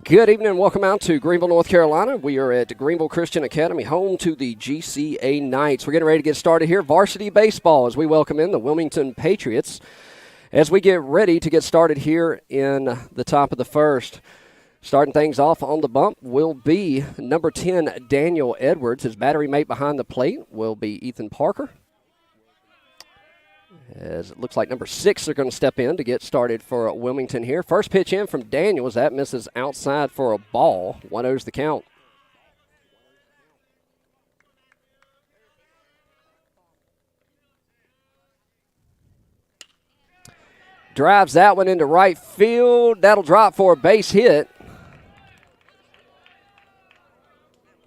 Good evening and welcome out to Greenville, North Carolina. We are at Greenville Christian Academy, home to the GCA Knights. We're getting ready to get started here. Varsity baseball as we welcome in the Wilmington Patriots. As we get ready to get started here in the top of the first, starting things off on the bump will be number 10, Daniel Edwards. His battery mate behind the plate will be Ethan Parker. As it looks like number 6 are going to step in to get started for Wilmington here. First pitch in from Daniels. That misses outside for a ball. 1-0's the count. Drives that one into right field. That'll drop for a base hit.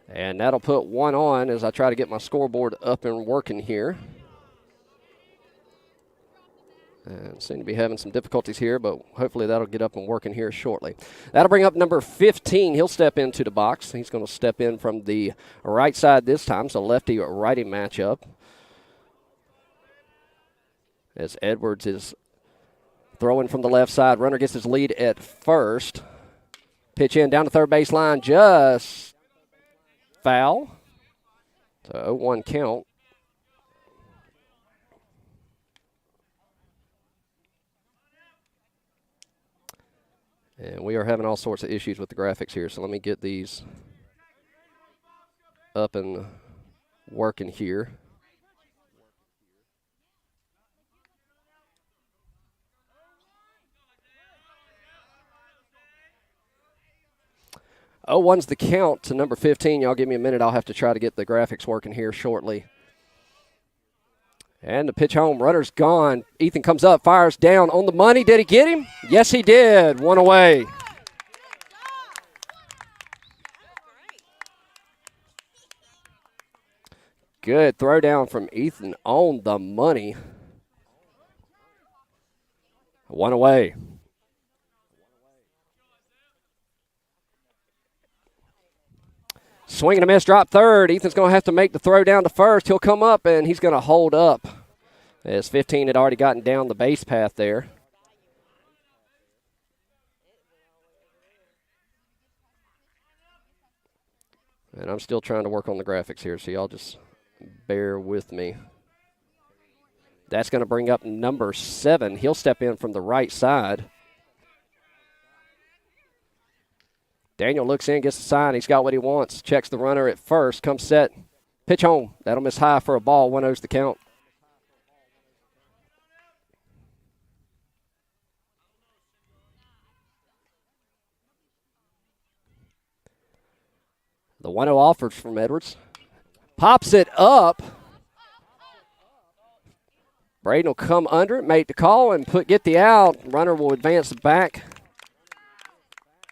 And that'll put one on as I try to get my scoreboard up and working here. And seem to be having some difficulties here, but hopefully that'll get up and working here shortly. That'll bring up number 15. He'll step into the box. He's going to step in from the right side this time, so lefty-righty matchup. As Edwards is throwing from the left side. Runner gets his lead at first. Pitch in down the third base line, just foul. So 0-1 count. And we are having all sorts of issues with the graphics here, so let me get these up and working here. Oh, one's the count to number 15. Y'all give me a minute. I'll have to try to get the graphics working here shortly. And the pitch home, runner's gone. Ethan comes up, fires down on the money. Did he get him? Yes, he did. One away. Good throw down from Ethan on the money. One away. Swing and a miss, drop third. Ethan's going to have to make the throw down to first. He'll come up, and he's going to hold up as 15 had already gotten down the base path there. And I'm still trying to work on the graphics here, so y'all just bear with me. That's going to bring up number 7. He'll step in from the right side. Daniel looks in, gets the sign. He's got what he wants. Checks the runner at first. Comes set. Pitch home. That'll miss high for a ball. 1-0's the count. The 1-0 offers from Edwards. Pops it up. Braden will come under it, make the call, and get the out. Runner will advance back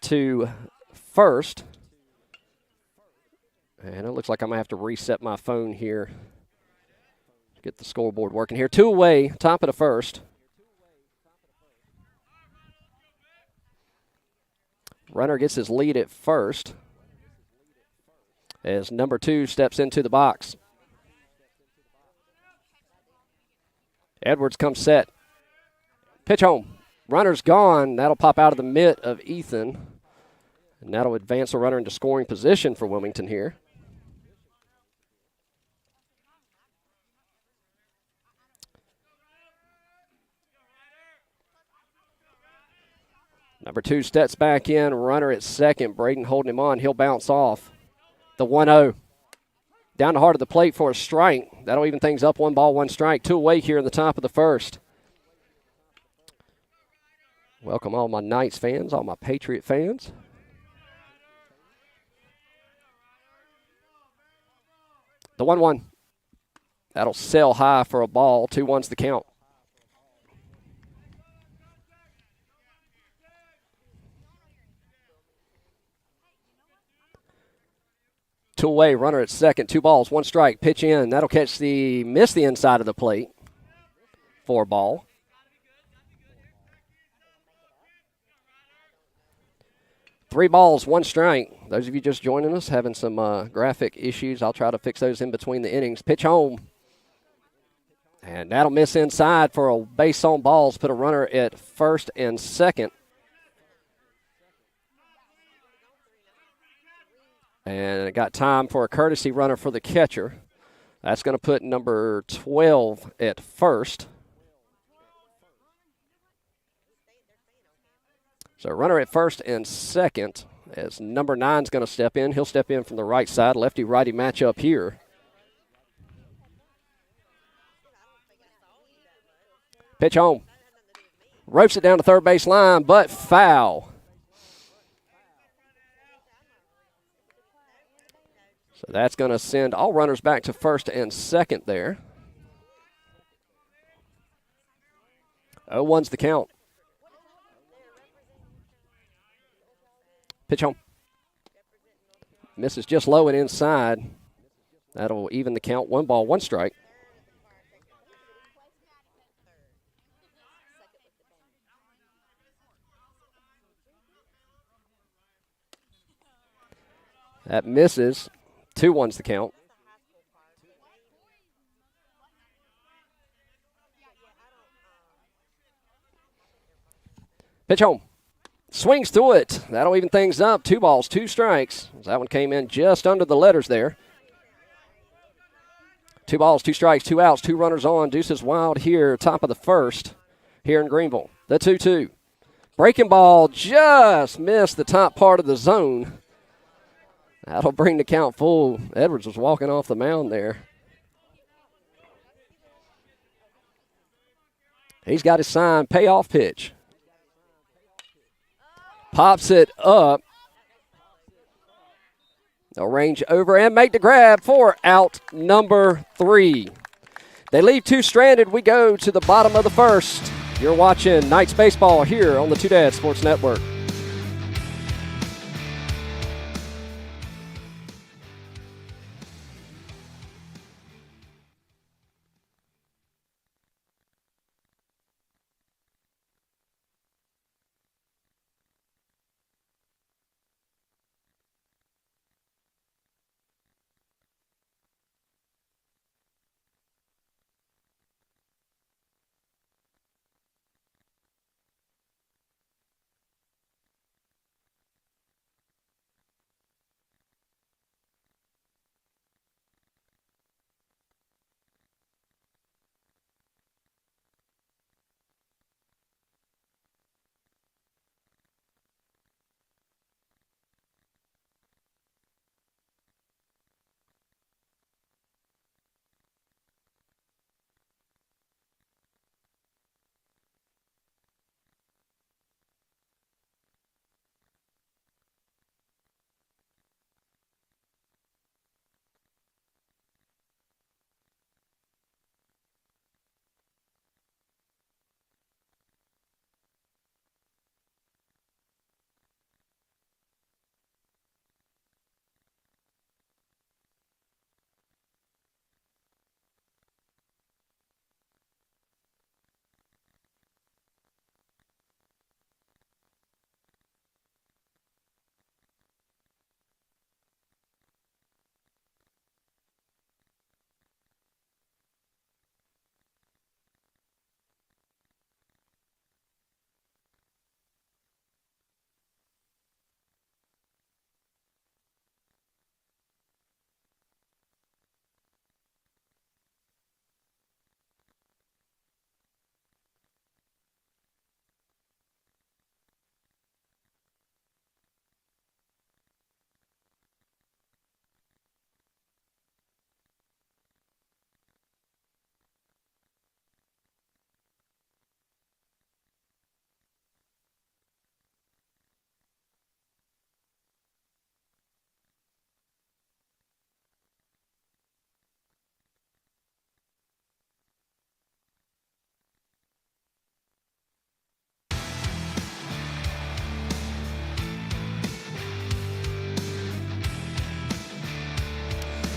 to first. And it looks like I'm going to have to reset my phone here to get the scoreboard working here. 2 away, top of the first. Runner gets his lead at first as number 2 steps into the box. Edwards comes set. Pitch home. Runner's gone. That'll pop out of the mitt of Ethan. And that'll advance a runner into scoring position for Wilmington here. Number 2 steps back in. Runner at second. Braden holding him on. He'll bounce off. The 1-0. Down the heart of the plate for a strike. That'll even things up. 1 ball, 1 strike. 2 away here in the top of the first. Welcome all my Knights fans, all my Patriot fans. The 1-1. That'll sail high for a ball. 2-1's the count. Two away, runner at second. 2 balls, 1 strike. Pitch in. That'll miss the inside of the plate for a ball. Three balls, 1 strike. Those of you just joining us having some graphic issues, I'll try to fix those in between the innings. Pitch home. And that'll miss inside for a base on balls. Put a runner at first and second. And it got time for a courtesy runner for the catcher. That's going to put number 12 at first. So runner at first and second as number 9 is going to step in. He'll step in from the right side. Lefty-righty matchup here. Pitch home. Ropes it down to third base line, but foul. So that's going to send all runners back to first and second there. 0-1's the count. Pitch home. Misses just low and inside. That'll even the count. 1 ball, 1 strike. That misses. 2-1's the count. Pitch home. Swings through it. That'll even things up. 2 balls, 2 strikes. That one came in just under the letters there. 2 balls, 2 strikes, 2 outs, 2 runners on. Deuces Wild here, top of the first here in Greenville. The 2-2. Breaking ball just missed the top part of the zone. That'll bring the count full. Edwards was walking off the mound there. He's got his sign, payoff pitch. Pops it up. They'll range over and make the grab for out number 3. They leave 2 stranded. We go to the bottom of the first. You're watching Knights Baseball here on the Two Dads Sports Network.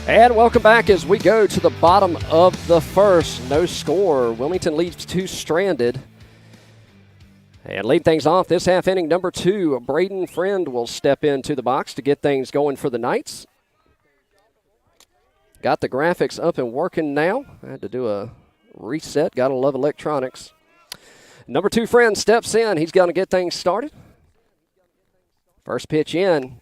And welcome back as we go to the bottom of the first. No score. Wilmington leaves 2 stranded. And lead things off this half inning, number 2, Braden Friend will step into the box to get things going for the Knights. Got the graphics up and working now. I had to do a reset. Gotta love electronics. Number 2 Friend steps in. He's going to get things started. First pitch in.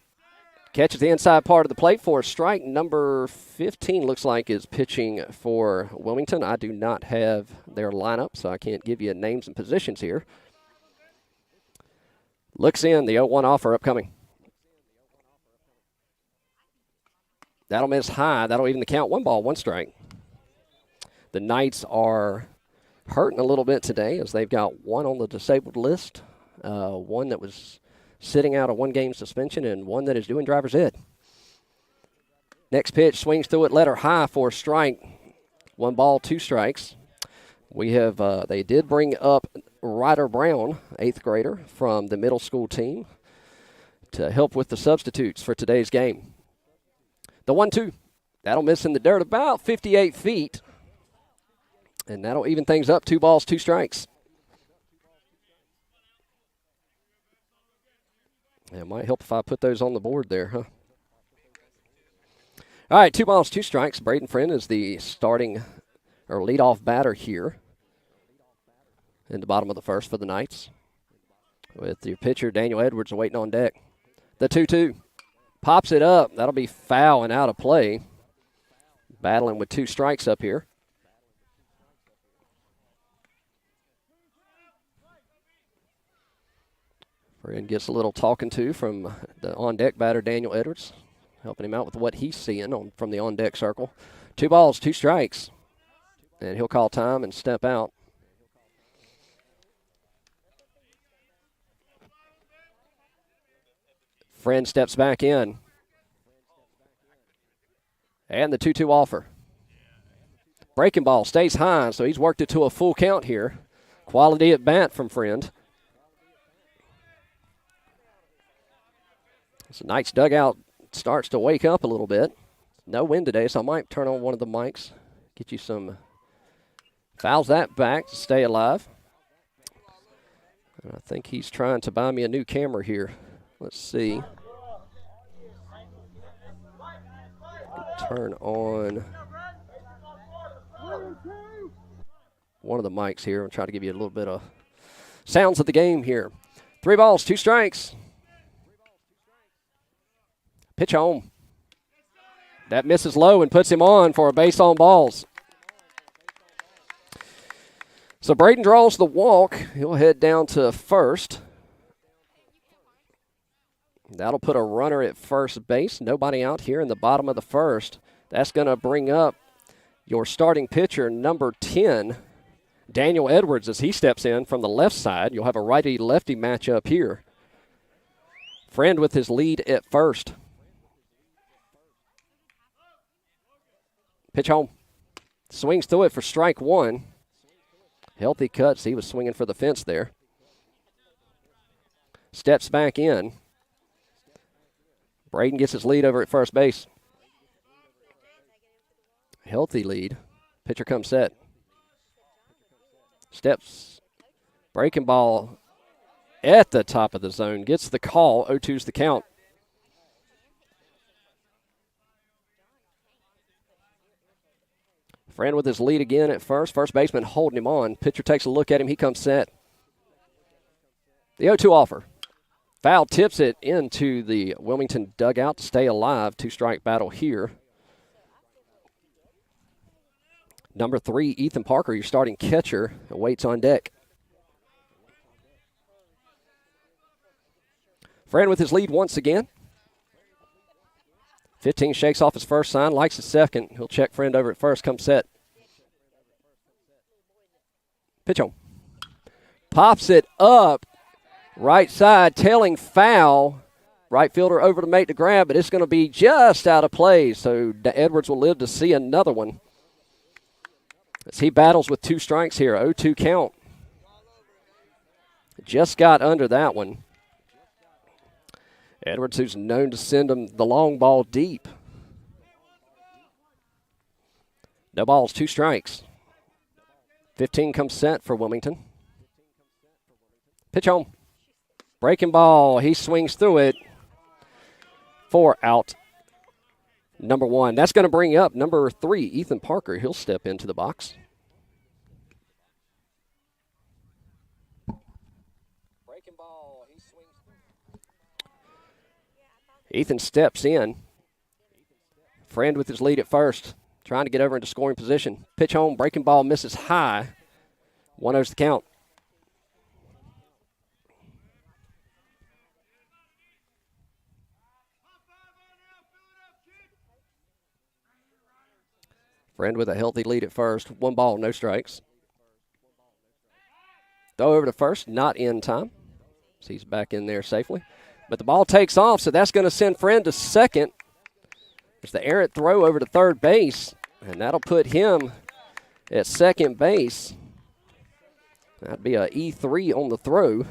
Catches the inside part of the plate for a strike. Number 15 looks like is pitching for Wilmington. I do not have their lineup, so I can't give you names and positions here. Looks in, the 0-1 offer upcoming. That'll miss high. That'll even the count. 1 ball, 1 strike. The Knights are hurting a little bit today as they've got 1 on the disabled list, 1 that was sitting out a 1-game suspension, and 1 that is doing driver's ed. Next pitch, swings through it, letter high for a strike. 1 ball, 2 strikes. We have, they did bring up Ryder Brown, 8th grader from the middle school team, to help with the substitutes for today's game. The 1-2, that'll miss in the dirt about 58 feet, and that'll even things up. 2 balls, 2 strikes. It might help if I put those on the board there, huh? All right, 2 balls, 2 strikes. Braden Friend is the starting or leadoff batter here in the bottom of the first for the Knights, with your pitcher, Daniel Edwards, waiting on deck. The 2-2 pops it up. That'll be foul and out of play. Battling with 2 strikes up here. Friend gets a little talking to from the on-deck batter, Daniel Edwards, helping him out with what he's seeing from the on-deck circle. 2 balls, 2 strikes, and he'll call time and step out. Friend steps back in. And the 2-2 offer. Breaking ball stays high, so he's worked it to a full count here. Quality at bat from Friend. So Knights dugout starts to wake up a little bit. No wind today, so I might turn on one of the mics, get you some. Fouls that back to stay alive. And I think he's trying to buy me a new camera here. Let's see. Turn on one of the mics here and try to give you a little bit of sounds of the game here. 3 balls, 2 strikes. Pitch home. That misses low and puts him on for a base on balls. So Braden draws the walk. He'll head down to first. That'll put a runner at first base. Nobody out here in the bottom of the first. That's going to bring up your starting pitcher, number 10, Daniel Edwards, as he steps in from the left side. You'll have a righty-lefty matchup here. Friend with his lead at first. Pitch home. Swings through it for strike 1. Healthy cuts. He was swinging for the fence there. Steps back in. Braden gets his lead over at first base. Healthy lead. Pitcher comes set. Steps. Breaking ball at the top of the zone. Gets the call. 0-2's the count. Friend with his lead again at first. First baseman holding him on. Pitcher takes a look at him. He comes set. The 0-2 offer. Foul tips it into the Wilmington dugout to stay alive. 2-strike battle here. Number 3, Ethan Parker, your starting catcher, waits on deck. Friend with his lead once again. 15 shakes off his first sign, likes his second. He'll check Friend over at first, come set. Pitch home. Pops it up. Right side, tailing foul. Right fielder over to make the grab, but it's going to be just out of play. So Edwards will live to see another one. As he battles with 2 strikes here, 0-2 count. Just got under that one. Edwards, who's known to send him the long ball deep. No balls, 2 strikes. 15 comes set for Wilmington. Pitch home. Breaking ball. He swings through it. 4 out. Number 1. That's going to bring up number 3, Ethan Parker. He'll step into the box. Breaking ball. He swings through. Ethan steps in. Friend with his lead at first, trying to get over into scoring position. Pitch home, breaking ball misses high. 1-0's the count. Friend with a healthy lead at first. 1 ball, no strikes. Throw over to first, not in time. So he's back in there safely. But the ball takes off, so that's going to send Friend to second. There's the errant throw over to third base, and that'll put him at second base. That'd be a E3 on the throw.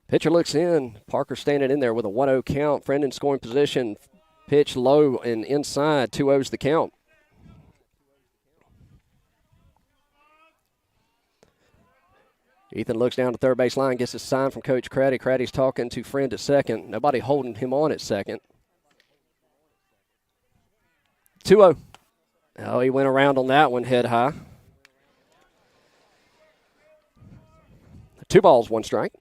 Pitcher looks in. Parker standing in there with a 1-0 count. Friend in scoring position. Pitch low and inside. 2-0's the count. Ethan looks down to third base line, gets a sign from Coach Craddy. Craddy's talking to Friend at second. Nobody holding him on at second. 2-0. Oh, he went around on that one head high. 2 balls, 1 strike.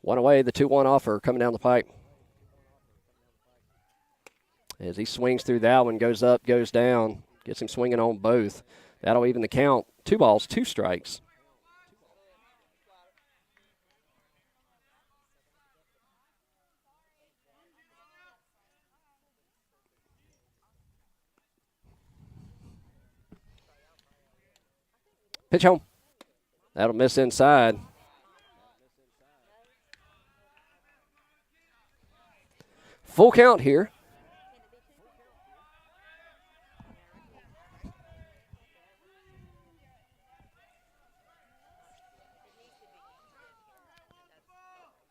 One away, the 2-1 offer coming down the pipe. As he swings through that one, goes up, goes down, gets him swinging on both. That'll even the count. 2 balls, 2 strikes. Pitch home. That'll miss inside. Full count here.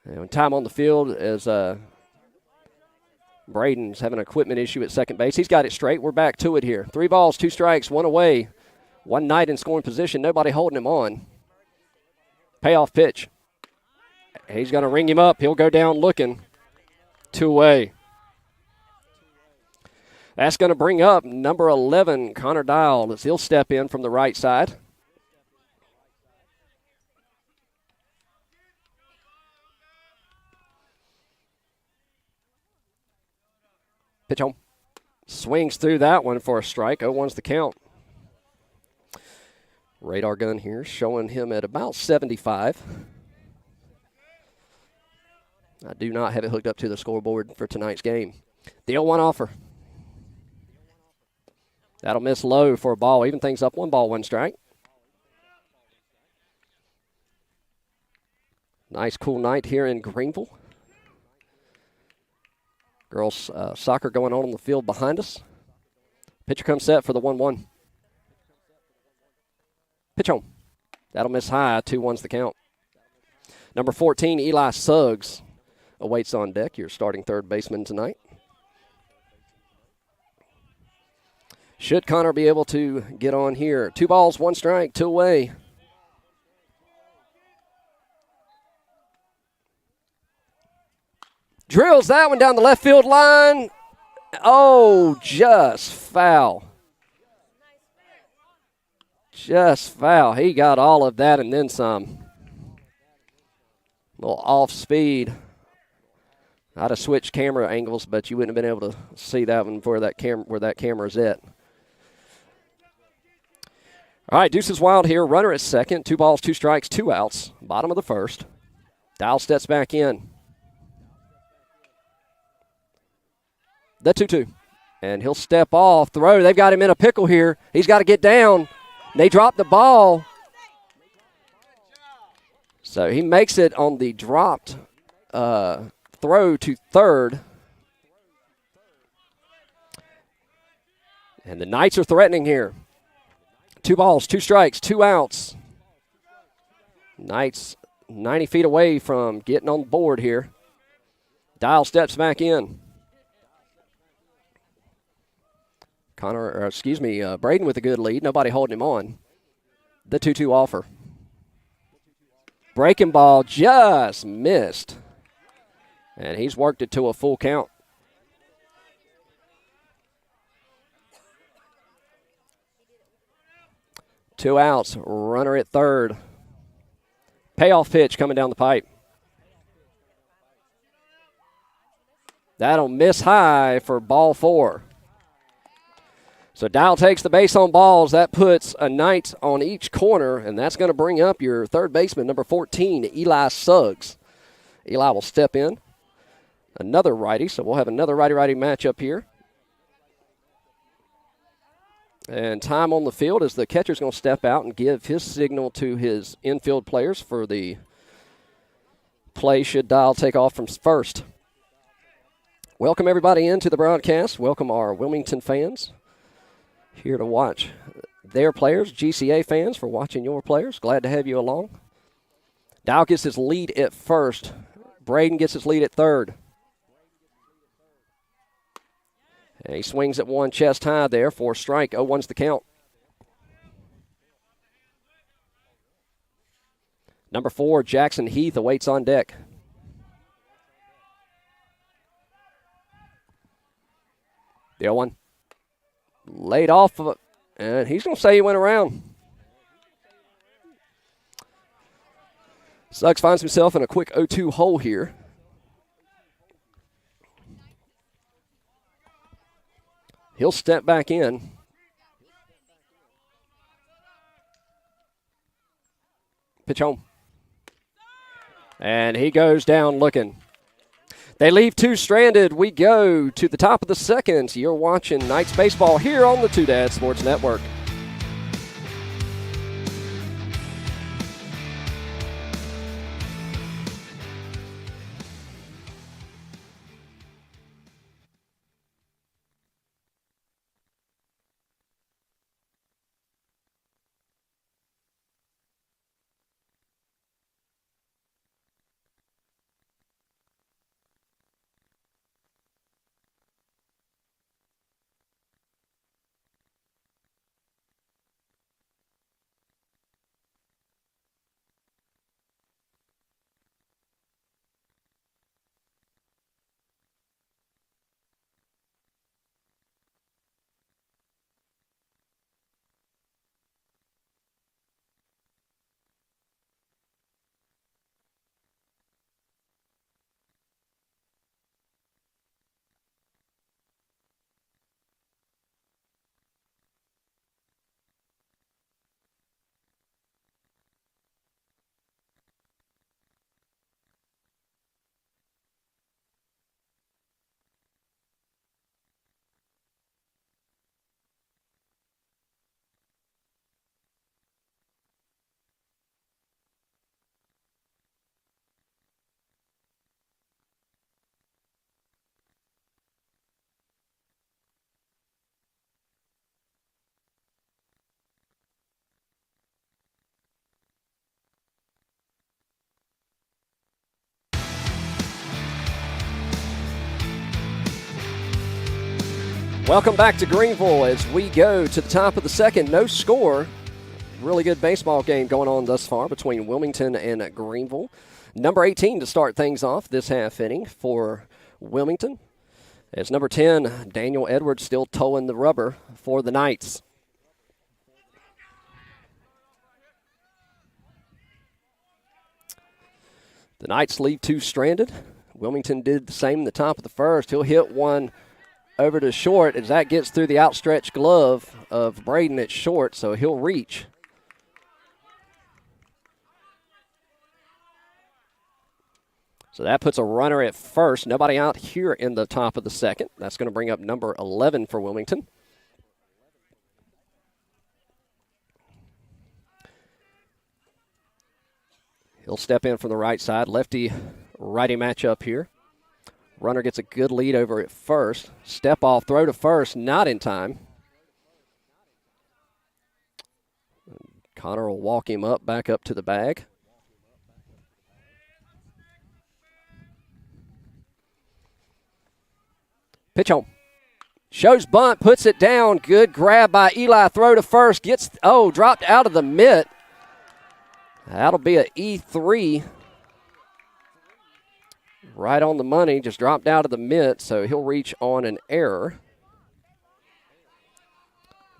And time on the field as Braden's having an equipment issue at second base. He's got it straight. We're back to it here. 3 balls, 2 strikes, 1 away. 1 Knight in scoring position. Nobody holding him on. Payoff pitch. He's going to ring him up. He'll go down looking. 2 away. That's going to bring up number 11, Connor Dial, as he'll step in from the right side. Pitch home. Swings through that one for a strike. 0-1's the count. Radar gun here showing him at about 75. I do not have it hooked up to the scoreboard for tonight's game. The 0-1 offer. That'll miss low for a ball. Even things up 1 ball, 1 strike. Nice cool night here in Greenville. Girls soccer going on the field behind us. Pitcher comes set for the 1-1. Pitch home. That'll miss high. 2-1's the count. Number 14, Eli Suggs, awaits on deck. Your starting third baseman tonight. Should Connor be able to get on here? 2 balls, 1 strike, 2 away. Drills that one down the left field line. Oh, just foul. Just foul. He got all of that and then some. A little off speed. I'd have switched camera angles, but you wouldn't have been able to see that one where that camera's at. All right, Deuces Wild here. Runner at second. 2 balls, 2 strikes, 2 outs. Bottom of the first. Dial steps back in. The 2-2. And he'll step off. Throw. They've got him in a pickle here. He's got to get down. They drop the ball. So he makes it on the dropped throw to third. And the Knights are threatening here. 2 balls, 2 strikes, 2 outs. Knights 90 feet away from getting on the board here. Dial steps back in. Braden with a good lead. Nobody holding him on. The 2-2 offer. Breaking ball just missed. And he's worked it to a full count. Two outs, runner at third. Payoff pitch coming down the pipe. That'll miss high for ball 4. So Dial takes the base on balls. That puts a Knight on each corner, and that's going to bring up your third baseman, number 14, Eli Suggs. Eli will step in. Another righty, so we'll have another righty-righty matchup here. And time on the field as the catcher's going to step out and give his signal to his infield players for the play should Dial take off from first. Welcome everybody into the broadcast. Welcome our Wilmington fans here to watch their players. GCA fans for watching your players. Glad to have you along. Dial gets his lead at first. Braden gets his lead at third. And he swings at one chest high there for a strike. 0-1's the count. Number 4, Jackson Heath awaits on deck. The 0-1. Laid off of it, and he's going to say he went around. Suggs finds himself in a quick 0-2 hole here. He'll step back in. Pitch home. And he goes down looking. They leave two stranded. We go to the top of the second. You're watching Knights baseball here on the Two Dad Sports Network. Welcome back to Greenville as we go to the top of the second. No score. Really good baseball game going on thus far between Wilmington and Greenville. Number 18 to start things off this half inning for Wilmington. As number 10, Daniel Edwards still towing the rubber for the Knights. The Knights leave two stranded. Wilmington did the same in the top of the first. He'll hit one over to short as that gets through the outstretched glove of Braden at short, so he'll reach. So that puts a runner at first. Nobody out here in the top of the second. That's going to bring up number 11 for Wilmington. He'll step in from the right side. Lefty-righty matchup here. Runner gets a good lead over at first. Step off, throw to first, not in time. Connor will walk him up, back up to the bag. Pitch home. Shows bunt, puts it down. Good grab by Eli. Throw to first. Dropped out of the mitt. That'll be an E3. Right on the money, just dropped out of the mitt, so he'll reach on an error.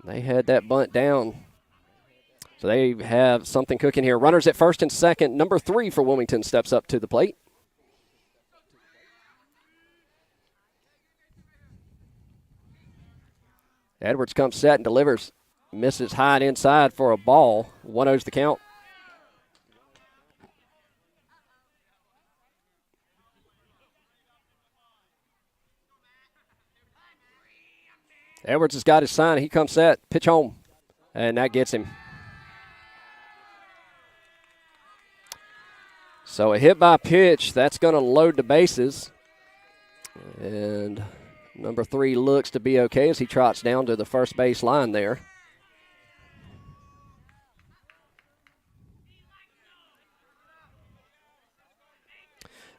They had that bunt down. So they have something cooking here. Runners at first and second. Number 3 for Wilmington steps up to the plate. Edwards comes set and delivers. Misses high and inside for a ball. 1-0's the count. Edwards has got his sign. He comes set. Pitch home. And that gets him. So a hit by pitch. That's going to load the bases. And number 3 looks to be okay as he trots down to the first base line there.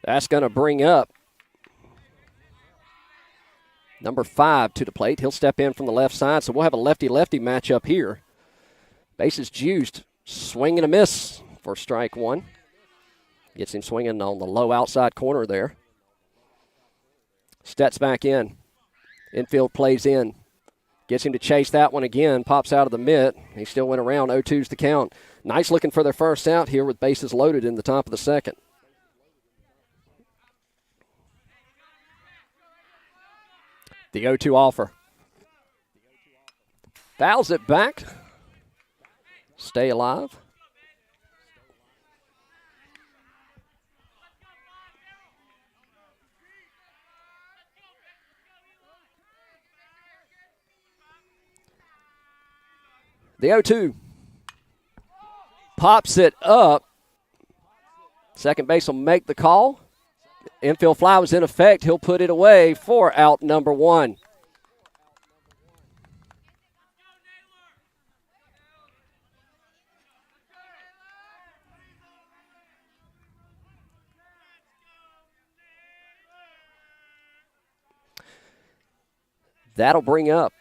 That's going to bring up number 5 to the plate. He'll step in from the left side, so we'll have a lefty-lefty matchup here. Bases juiced. Swing and a miss for strike 1. Gets him swinging on the low outside corner there. Steps back in. Infield plays in. Gets him to chase that one again. Pops out of the mitt. He still went around. 0-2's the count. Knights looking for their first out here with bases loaded in the top of the second. The 0-2 offer. Fouls it back. Stay alive. The 0-2. Pops it up. Second base will make the call. Infield fly was in effect. He'll put it away for out number 1. That'll bring up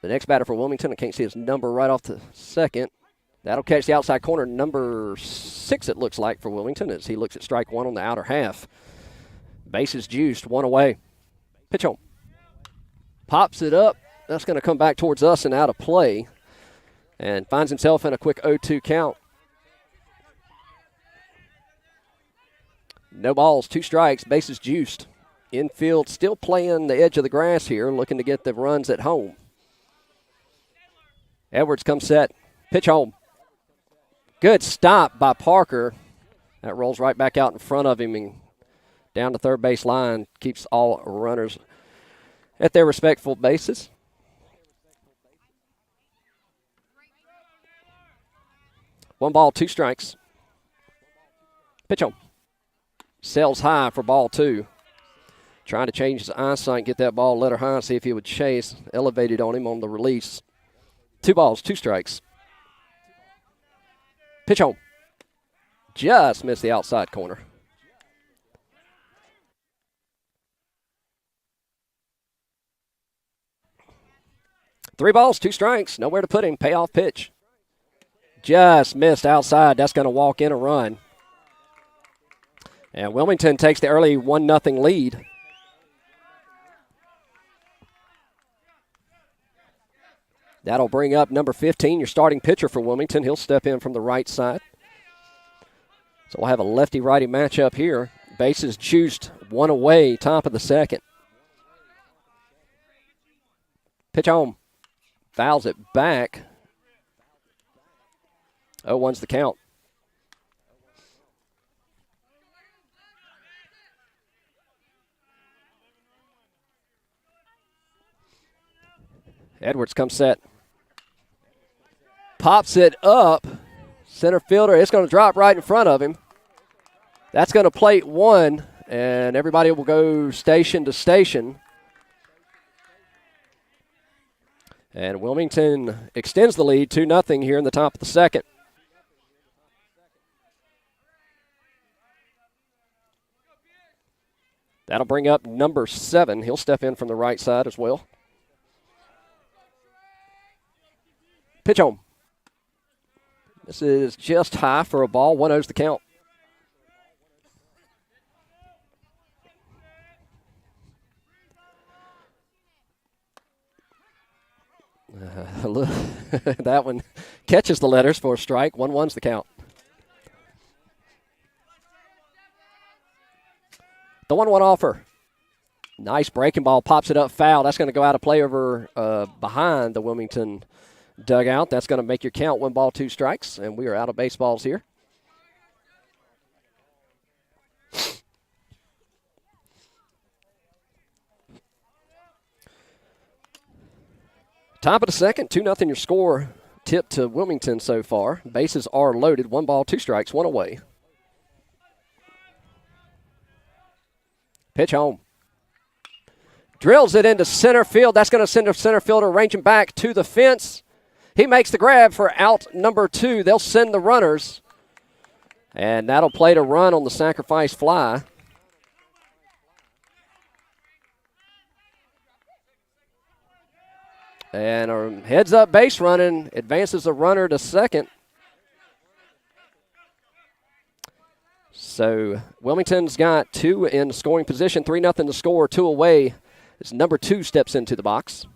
the next batter for Wilmington. I can't see his number right off the second. That'll catch the outside corner. Number 6, it looks like, for Wilmington as he looks at strike 1 on the outer half. Bases juiced, 1 away. Pitch home. Pops it up. That's going to come back towards us and out of play. And finds himself in a quick 0-2 count. No balls, 2 strikes, bases juiced. Infield still playing the edge of the grass here, looking to get the runs at home. Edwards comes set. Pitch home. Good stop by Parker. That rolls right back out in front of him and down the third base line. Keeps all runners at their respectful bases. One ball, 2 strikes. Pitch home. Sails high for ball 2. Trying to change his eyesight, get that ball letter high, see if he would chase. Elevated on him on the release. 2 balls, 2 strikes. Pitch home. Just missed the outside corner. Three balls, 2 strikes. Nowhere to put him. Payoff pitch. Just missed outside. That's going to walk in a run. And Wilmington takes the early 1-0 lead. That'll bring up number 15, your starting pitcher for Wilmington. He'll step in from the right side. So we'll have a lefty-righty matchup here. Bases juiced, 1 away, top of the second. Pitch home. Fouls it back. 0-1's the count. Edwards comes set. Pops it up. Center fielder, it's going to drop right in front of him. That's going to plate 1, and everybody will go station to station. And Wilmington extends the lead 2-0 here in the top of the second. That'll bring up number 7. He'll step in from the right side as well. Pitch home. This is just high for a ball. 1-0's the count. That one catches the letters for a strike. 1-1's the count. The 1-1 offer. Nice breaking ball. Pops it up, foul. That's going to go out of play over behind the Wilmington dugout. That's going to make your count 1 ball, 2 strikes. And we are out of baseballs here. Top of the second, 2-0 your score. Tip to Wilmington so far. Bases are loaded. 1 ball, 2 strikes, 1 away. Pitch home. Drills it into center field. That's going to send a center fielder ranging back to the fence. He makes the grab for out number 2. They'll send the runners. And that'll play to run on the sacrifice fly. And our heads-up base running advances a runner to second. So Wilmington's got 2 in scoring position, 3-0 to score, 2 away. As number 2 steps into the box.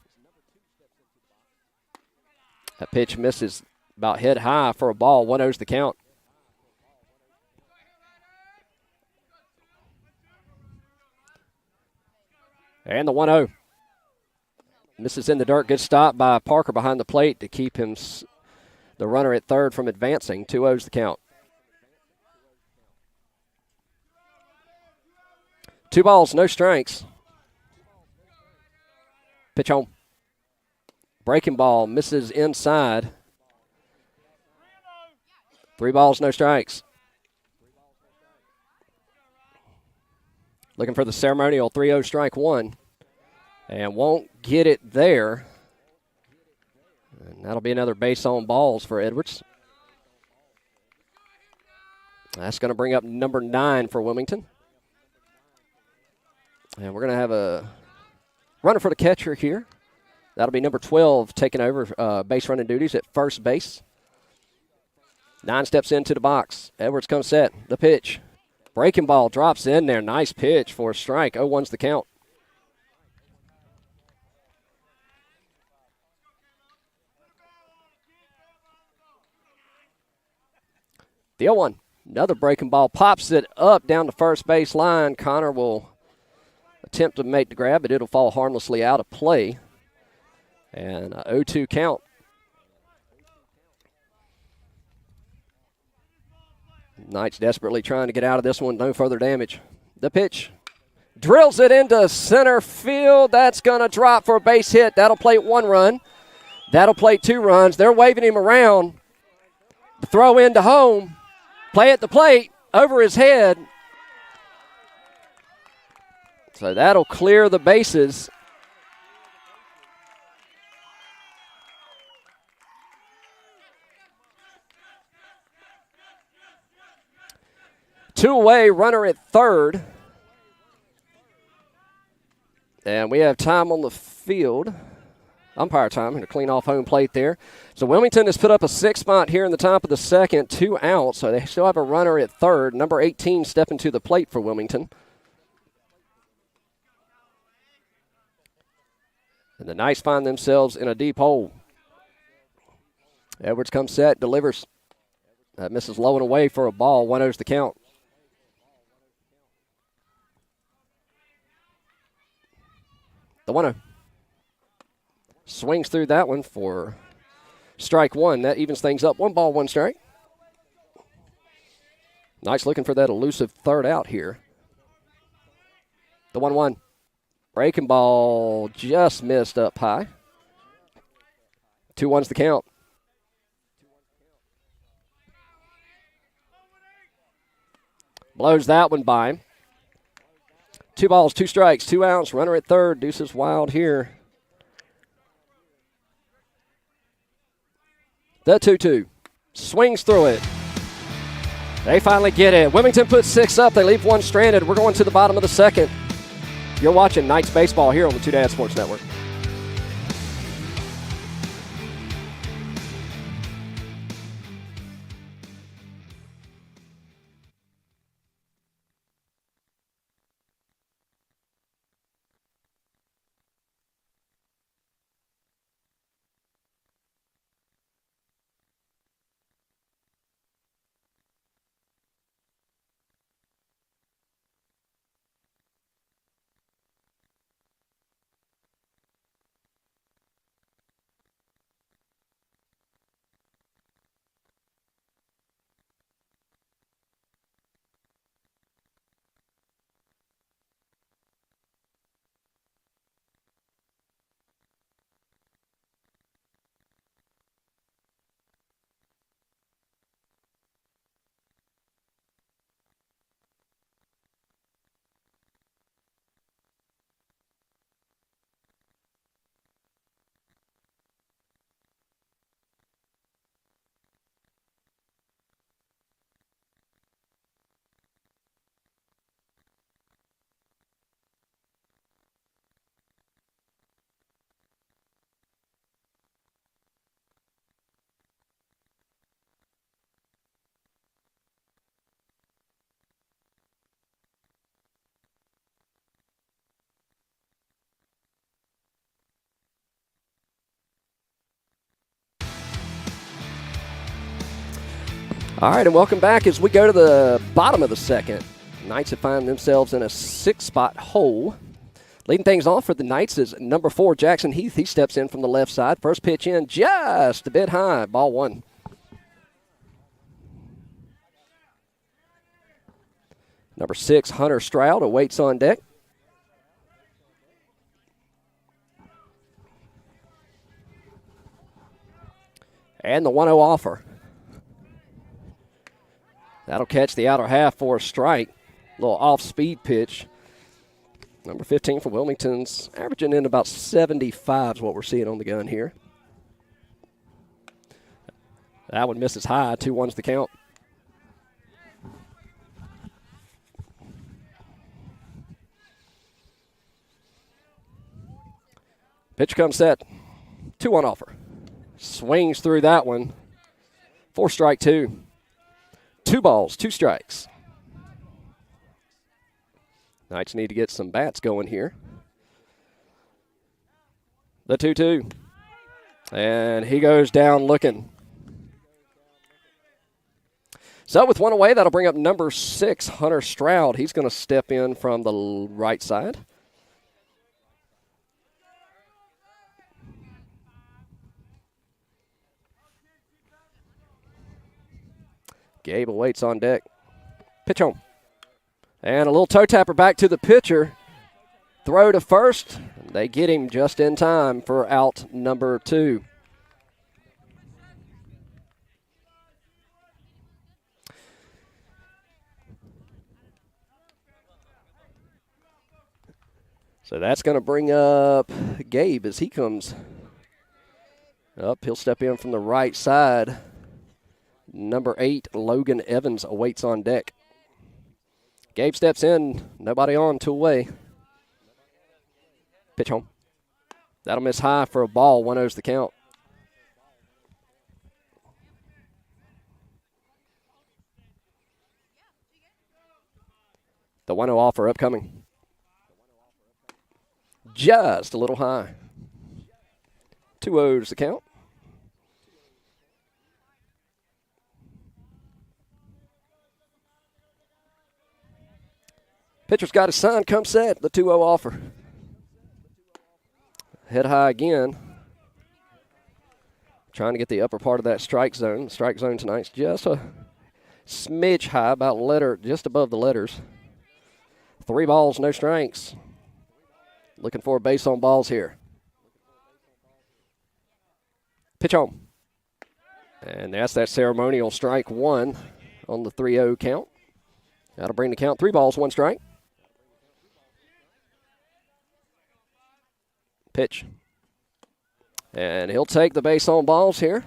That pitch misses about head high for a ball. 1-0's the count. And the 1-0. Misses in the dirt. Good stop by Parker behind the plate to keep him, the runner at third, from advancing. 2-0's the count. 2 balls, no strikes. Pitch home. Breaking ball misses inside. 3 balls, no strikes. Looking for the ceremonial 3-0 strike 1. And won't get it there. And that'll be another base on balls for Edwards. That's going to bring up number 9 for Wilmington. And we're going to have a runner for the catcher here. That'll be number 12 taking over base running duties at first base. 9 steps into the box. Edwards comes set. The pitch. Breaking ball drops in there. Nice pitch for a strike. 0-1's the count. The 0-1. Another breaking ball. Pops it up down the first base line. Connor will attempt to make the grab, but it'll fall harmlessly out of play. And a 0-2 count. Knights desperately trying to get out of this one. No further damage. The pitch. Drills it into center field. That's going to drop for a base hit. That'll play 1 run. That'll play 2 runs. They're waving him around. The throw into home. Play at the plate. Over his head. So that'll clear the bases. Two away, runner at third. And we have time on the field. Umpire time to clean off home plate there. So Wilmington has put up a 6 spot here in the top of the second, 2 out. So they still have a runner at third. Number 18 stepping to the plate for Wilmington. And the Knights find themselves in a deep hole. Edwards comes set, delivers. That misses low and away for a ball. 1-0's the count. The 1-0. Swings through that one for strike 1. That evens things up. 1 ball, 1 strike. Knights looking for that elusive third out here. The 1-1. Breaking ball just missed up high. 2-1's the count. Blows that one by him. 2 balls, 2 strikes, 2 outs. Runner at third. Deuces wild here. The 2-2. Swings through it. They finally get it. Wilmington puts 6 up. They leave 1 stranded. We're going to the bottom of the second. You're watching Knights Baseball here on the Two Dads Sports Network. All right, and welcome back as we go to the bottom of the second. Knights have found themselves in a 6-spot hole. Leading things off for the Knights is number 4, Jackson Heath. He steps in from the left side. First pitch in just a bit high. Ball 1. Number 6, Hunter Stroud, awaits on deck. And the 1-0 offer. That'll catch the outer half for a strike. Little off-speed pitch. Number 15 for Wilmington's averaging in about 75 is what we're seeing on the gun here. That one misses high. 2-1's the count. Pitch comes set. 2-1 offer. Swings through that one. 4 strike 2. 2 balls, 2 strikes. Knights need to get some bats going here. The 2-2. And he goes down looking. So with 1 away, that'll bring up number 6, Hunter Stroud. He's going to step in from the right side. Gabe awaits on deck. Pitch home. And a little toe tapper back to the pitcher. Throw to first. They get him just in time for out number 2. So that's going to bring up Gabe as he comes up. He'll step in from the right side. Number 8, Logan Evans, awaits on deck. Gabe steps in. Nobody on, 2 away. Pitch home. That'll miss high for a ball. 1-0's the count. The 1-0 offer upcoming. Just a little high. 2-0's the count. Pitcher's got his sign, come set, the 2-0 offer. Head high again. Trying to get the upper part of that strike zone. The strike zone tonight's just a smidge high, about just above the letters. 3 balls, no strikes. Looking for a base on balls here. Pitch home. And that's that ceremonial strike 1 on the 3-0 count. That'll bring the count 3 balls, 1 strike. Pitch. And he'll take the base on balls here.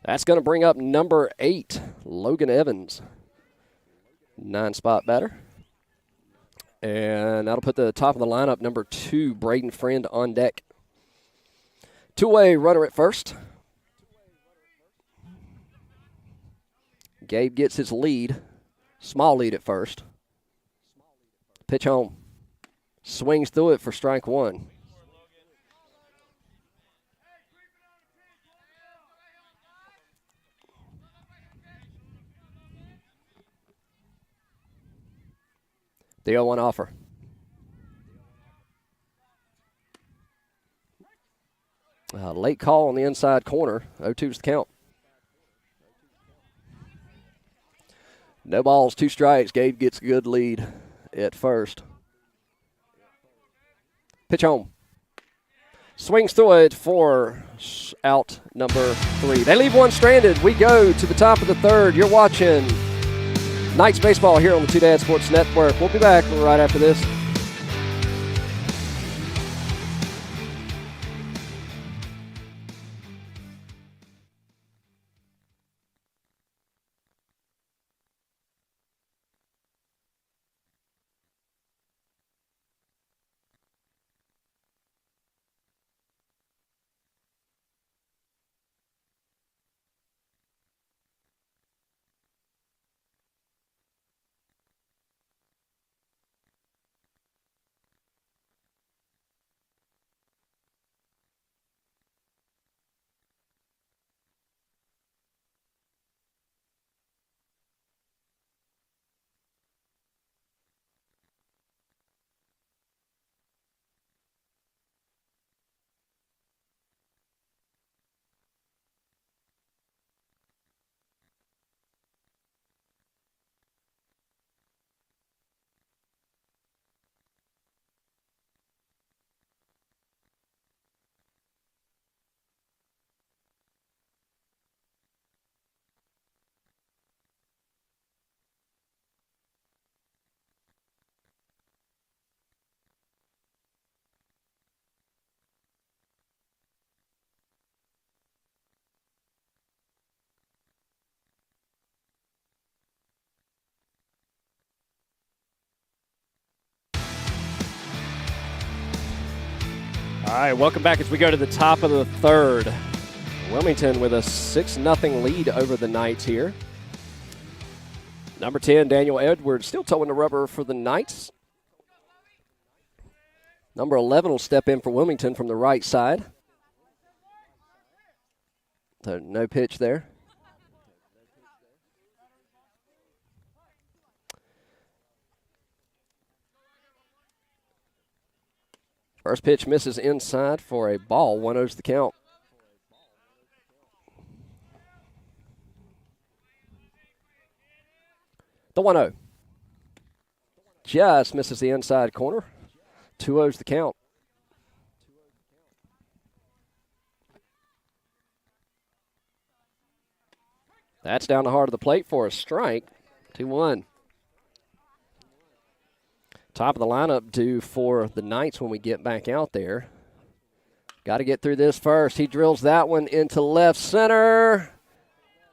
That's going to bring up number 8, Logan Evans. 9-spot batter. And that'll put the top of the lineup, number 2, Braden Friend, on deck. 2-away runner at first. Gabe gets his lead. Small lead at first. Pitch home. Swings through it for strike 1. The 0-1 offer. Late call on the inside corner. 0-2's the count. No balls, 2 strikes. Gabe gets a good lead at first. Pitch home. Swings through it for out number 3. They leave 1 stranded. We go to the top of the 3rd. You're watching Knights Baseball here on the Two Dad Sports Network. We'll be back right after this. right, welcome back as we go to the top of the third. Wilmington with a 6-0 lead over the Knights here. Number 10, Daniel Edwards, still towing the rubber for the Knights. Number 11 will step in for Wilmington from the right side. So no pitch there. First pitch misses inside for a ball. 1-0's the count. The 1-0. Just misses the inside corner. 2-0's the count. That's down the heart of the plate for a strike. 2-1. Top of the lineup due for the Knights when we get back out there. Got to get through this first. He drills that one into left center.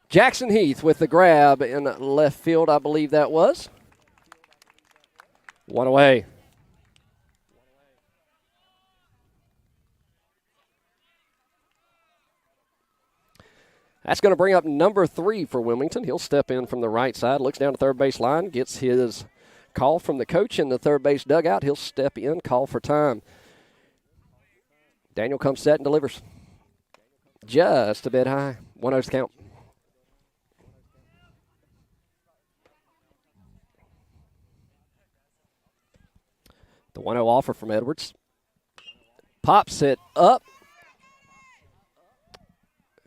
Jackson Heath with the grab in left field, I believe that was. One away. That's going to bring up number 3 for Wilmington. He'll step in from the right side, looks down the third base line, gets his call from the coach in the third base dugout. He'll step in, call for time. Daniel comes set and delivers. Just a bit high. 1-0's the count. The 1-0 offer from Edwards. Pops it up.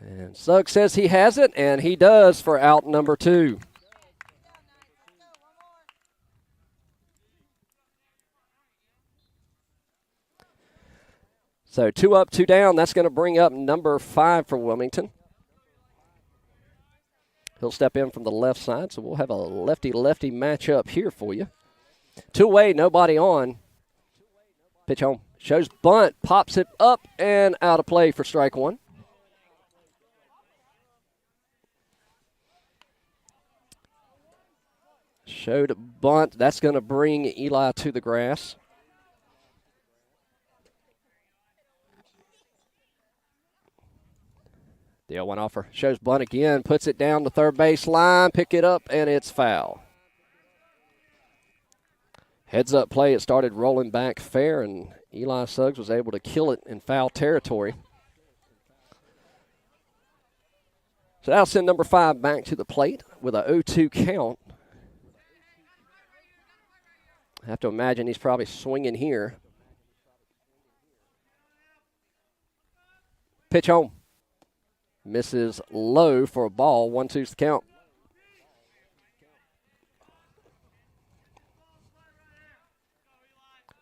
And Suggs says he has it, and he does for out number 2. So 2 up, 2 down. That's going to bring up number 5 for Wilmington. He'll step in from the left side, so we'll have a lefty-lefty matchup here for you. 2 away, nobody on. Pitch home. Shows bunt, pops it up and out of play for strike 1. Showed a bunt. That's going to bring Eli to the grass. The 0-1 offer. Shows bunt again. Puts it down the third base line. Pick it up, and it's foul. Heads-up play. It started rolling back fair, and Eli Suggs was able to kill it in foul territory. So that'll send number 5 back to the plate with a 0-2 count. I have to imagine he's probably swinging here. Pitch home. Misses low for a ball. 1-2's the count.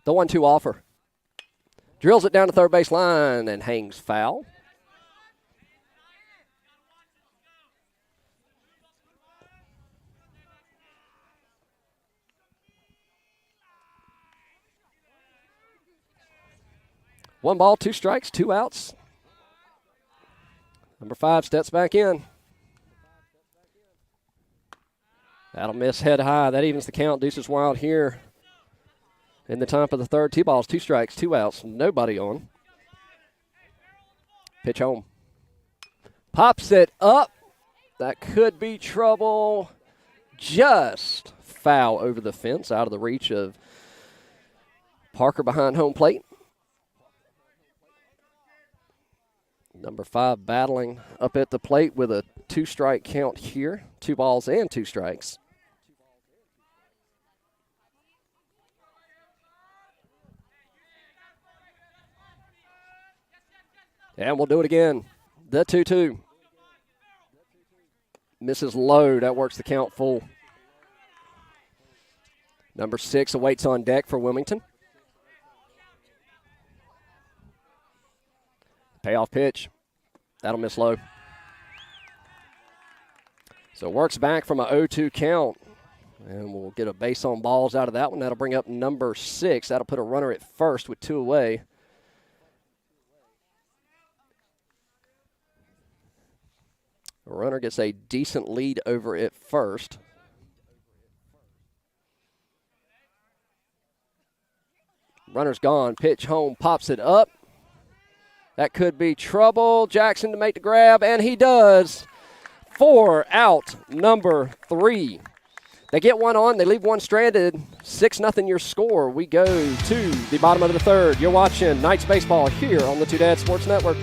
The 1-2 offer. Drills it down the third base line and hangs foul. One ball, 2 strikes, 2 outs. Number 5 steps back in. That'll miss head high. That evens the count. Deuces wild here in the top of the third. 2 balls, 2 strikes, 2 outs. Nobody on. Pitch home. Pops it up. That could be trouble. Just foul over the fence, out of the reach of Parker behind home plate. Number 5 battling up at the plate with a 2-strike count here. 2 balls and 2 strikes. And we'll do it again. The 2-2. Misses low. That works the count full. Number 6 awaits on deck for Wilmington. Payoff pitch. That'll miss low. So it works back from a 0-2 count. And we'll get a base on balls out of that one. That'll bring up number 6. That'll put a runner at first with 2 away. The runner gets a decent lead over at first. Runner's gone. Pitch home. Pops it up. That could be trouble. Jackson to make the grab, and he does. 4 out, number 3. They get one on. They leave one stranded. 6-0 your score. We go to the bottom of the third. You're watching Knights Baseball here on the Two Dads Sports Network.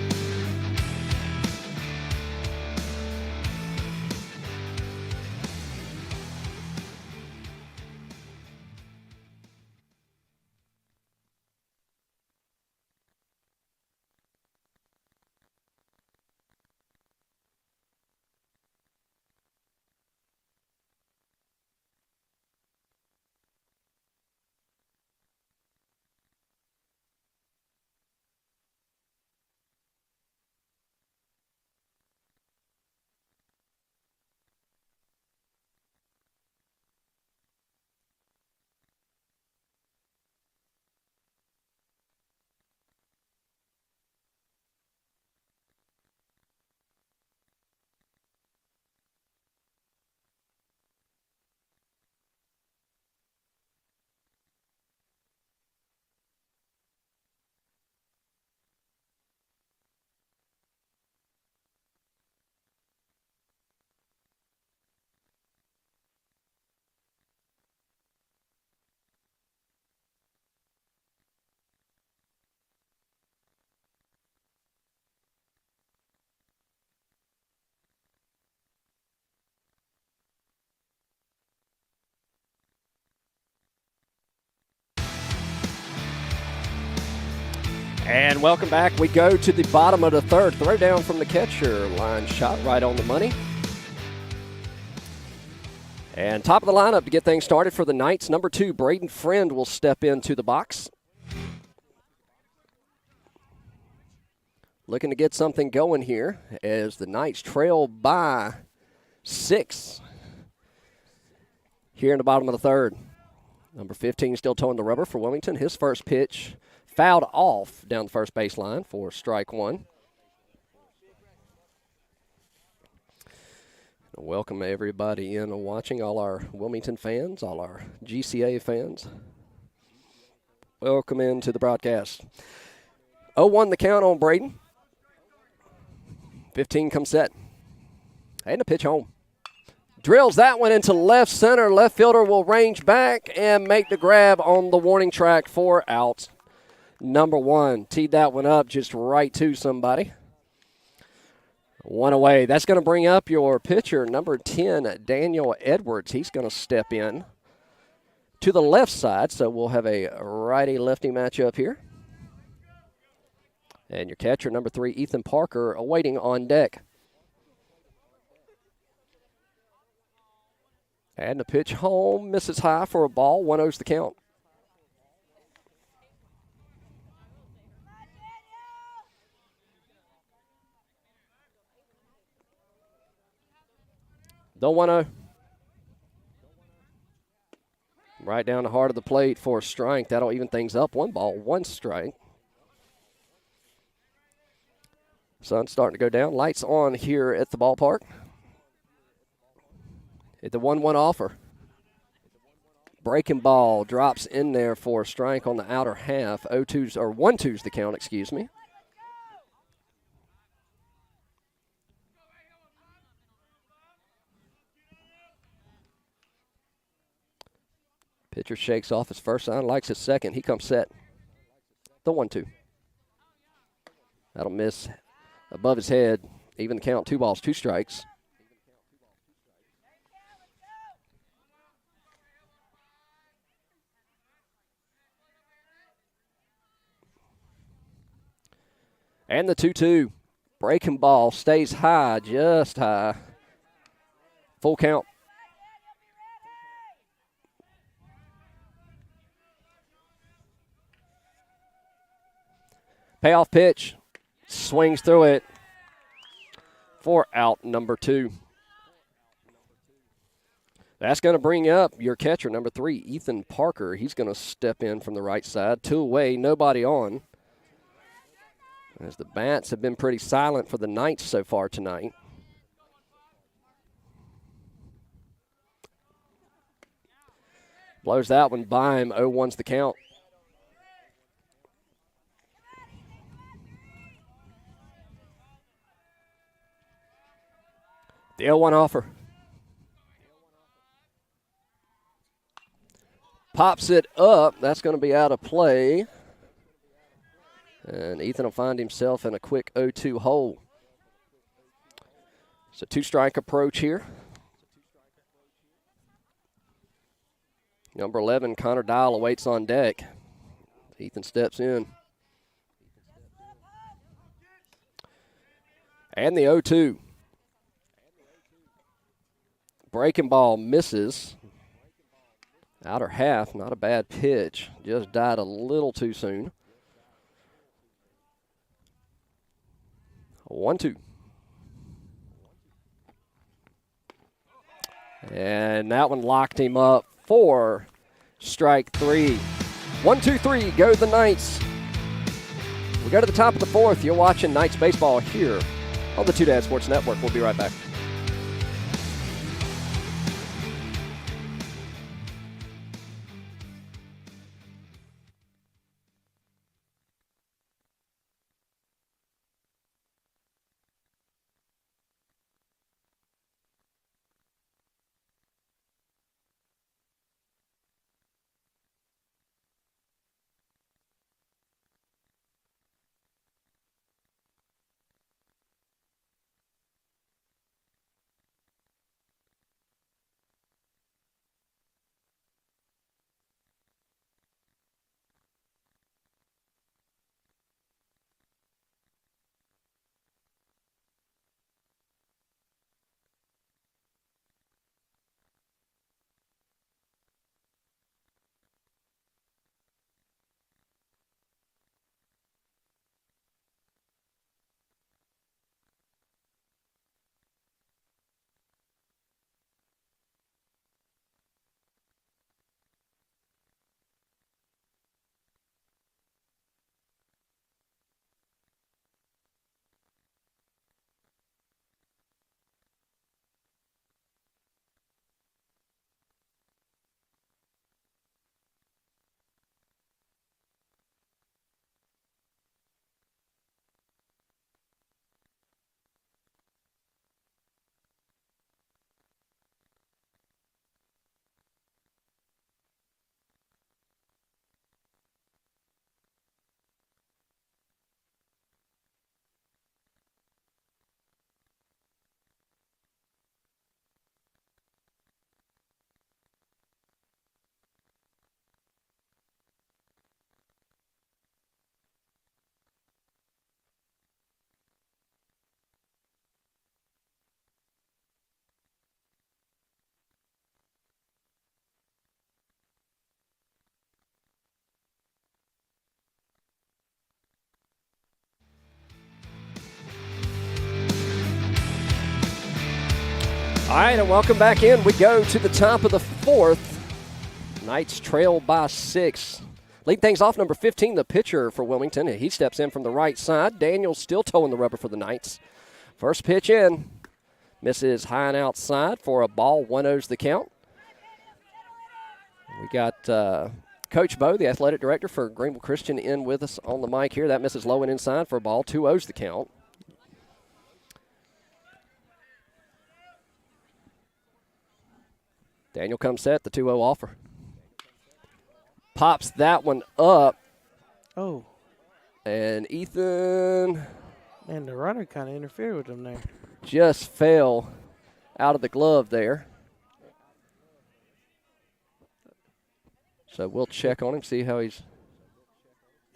And welcome back. We go to the bottom of the third. Throw down from the catcher. Line shot right on the money. And top of the lineup to get things started for the Knights. Number 2, Braden Friend will step into the box. Looking to get something going here as the Knights trail by 6 here in the bottom of the third. Number 15 still towing the rubber for Wilmington. His first pitch fouled off down the first baseline for strike 1. Welcome everybody in watching, all our Wilmington fans, all our GCA fans. Welcome into the broadcast. 0-1 the count on Braden. 15 comes set. And a pitch home. Drills that one into left center. Left fielder will range back and make the grab on the warning track for out. Number 1. Teed that one up just right to somebody. 1 away. That's going to bring up your pitcher, number 10, Daniel Edwards. He's going to step in to the left side, so we'll have a righty-lefty matchup here. And your catcher, number 3, Ethan Parker, awaiting on deck. And the pitch home, misses high for a ball. 1-0's the count. The 1-0. Right down the heart of the plate for a strike. That'll even things up. 1 ball, 1 strike. Sun's starting to go down. Lights on here at the ballpark. At the 1-1 offer. Breaking ball drops in there for a strike on the outer half. 0-2's or 1-2's the count, excuse me. Pitcher shakes off his first sign, likes his second. He comes set. The 1-2. That'll miss above his head. Even the count, 2 balls, 2 strikes. And the 2-2. Breaking ball stays high, just high. Full count. Payoff pitch. Swings through it for out number 2. That's going to bring up your catcher, number 3, Ethan Parker. He's going to step in from the right side. 2 away, nobody on. As the bats have been pretty silent for the Knights so far tonight. Blows that one by him. 0-1's the count. The 0-1 offer. Pops it up. That's going to be out of play. And Ethan will find himself in a quick 0-2 hole. It's a two-strike approach here. Number 11, Connor Dial, awaits on deck. Ethan steps in. And the 0-2. Breaking ball misses. Outer half, not a bad pitch. Just died a little too soon. 1-2. And that one locked him up for strike 3. 1-2-3, go the Knights. We go to the top of the 4th. You're watching Knights baseball here on the Two Dad Sports Network. We'll be right back. All right, and welcome back in. We go to the top of the 4th. Knights trail by 6. Lead things off, number 15, the pitcher for Wilmington. He steps in from the right side. Daniel's still towing the rubber for the Knights. First pitch in. Misses high and outside for a ball. 1-0's the count. We got Coach Bo, the athletic director for Greenville Christian, in with us on the mic here. That misses low and inside for a ball. 2-0's the count. Daniel comes set, the 2-0 offer. Pops that one up. Oh. And Ethan. Man, the runner kind of interfered with him there. Just fell out of the glove there. So we'll check on him, see how he's.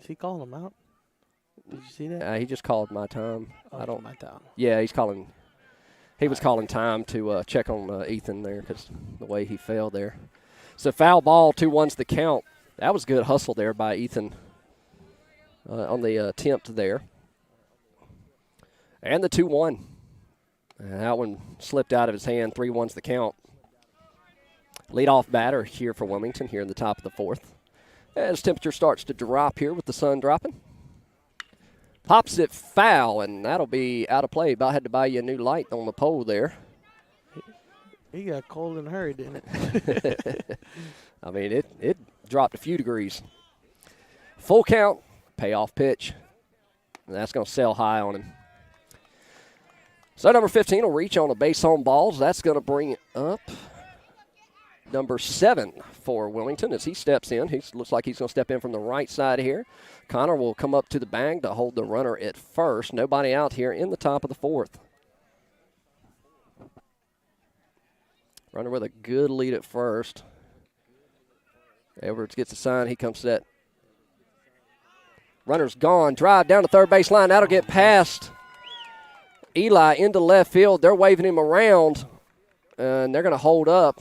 Is he calling him out? Did you see that? He just called my time. Oh, I don't. my time. Yeah, he's calling. He was calling time to check on Ethan there because the way he fell there. So foul ball, 2-1's the count. That was good hustle there by Ethan on the attempt there. And the 2-1. That one slipped out of his hand. 3-1's the count. Leadoff batter here for Wilmington here in the top of the 4th. As temperature starts to drop here with the sun dropping. Pops it foul, and that'll be out of play. About had to buy you a new light on the pole there. He got cold in a hurry, didn't it? I mean, it dropped a few degrees. Full count, payoff pitch. And that's going to sail high on him. So number 15 will reach on the base home balls. That's going to bring up number 7 for Wilmington as he steps in. He looks like he's going to step in from the right side here. Connor will come up to the bag to hold the runner at first. Nobody out here in the top of the 4th. Runner with a good lead at first. Edwards gets a sign. He comes set. Runner's gone. Drive down the third base line. That'll get past Eli into left field. They're waving him around, and they're going to hold up.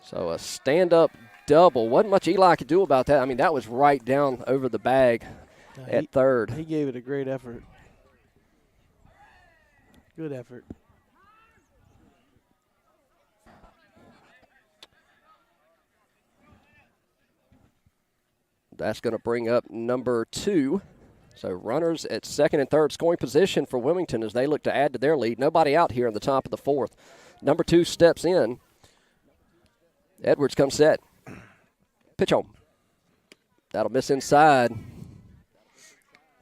So a stand-up double. Wasn't much Eli could do about that. I mean, that was right down over the bag at third. He gave it a great effort. Good effort. That's going to bring up number 2. So runners at second and third scoring position for Wilmington as they look to add to their lead. Nobody out here in the top of the 4th. Number 2 steps in. Edwards comes set. Pitch home. That'll miss inside.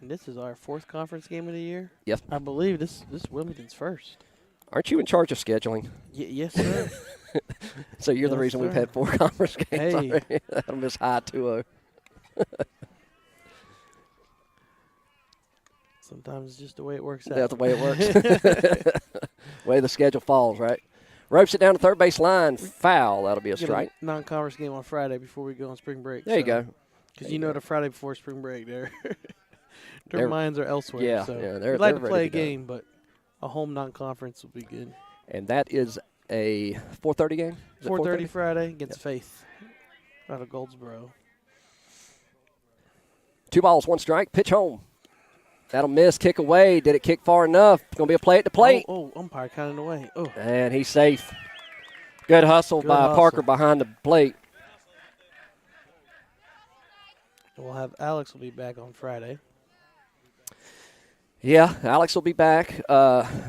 And this is our 4th conference game of the year? Yes. I believe this is Wilmington's first. Aren't you in charge of scheduling? Yes, sir. So you're the reason we've had 4 conference games Hey. already. That'll miss high 2-0. Sometimes it's just the way it works out. That's the way it works. Way the schedule falls, right? Ropes it down to third base line. Foul. That'll be a strike. Get a non-conference game on Friday before we go on spring break. There you go. Because the Friday before spring break, their They're- minds are elsewhere. Yeah, so yeah, we'd like they're to play ready a to go. game, but a home non-conference would be good. And that is a 4:30 game? Is it 4:30 Friday against Faith out of Goldsboro. 2 balls, 1 strike. Pitch home. That'll miss. Kick away. Did it kick far enough? Going to be a play at the plate. Oh, umpire kind of in the way. Oh, And he's safe. Good hustle Good by hustle. Parker behind the plate. we'll have Alex will be back on Friday. Yeah, Alex will be back.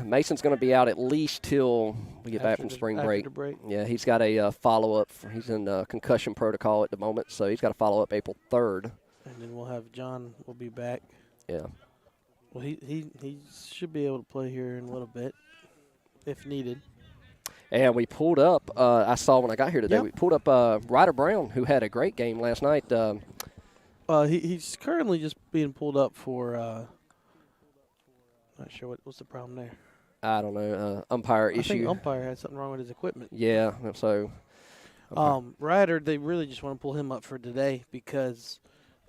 Mason's going to be out at least till we get back from spring after break. the break. Yeah, he's got a follow-up. He's in concussion protocol at the moment, so he's got a follow-up April 3rd. And then we'll have John will be back. Yeah. Well, he should be able to play here in a little bit if needed. And we pulled up, I saw when I got here today, Yep. we pulled up Ryder Brown, who had a great game last night. He's currently just being pulled up for not sure what's the problem there. I don't know, umpire I think issue. umpire had something wrong with his equipment. Yeah, so. Ryder, they really just want to pull him up for today because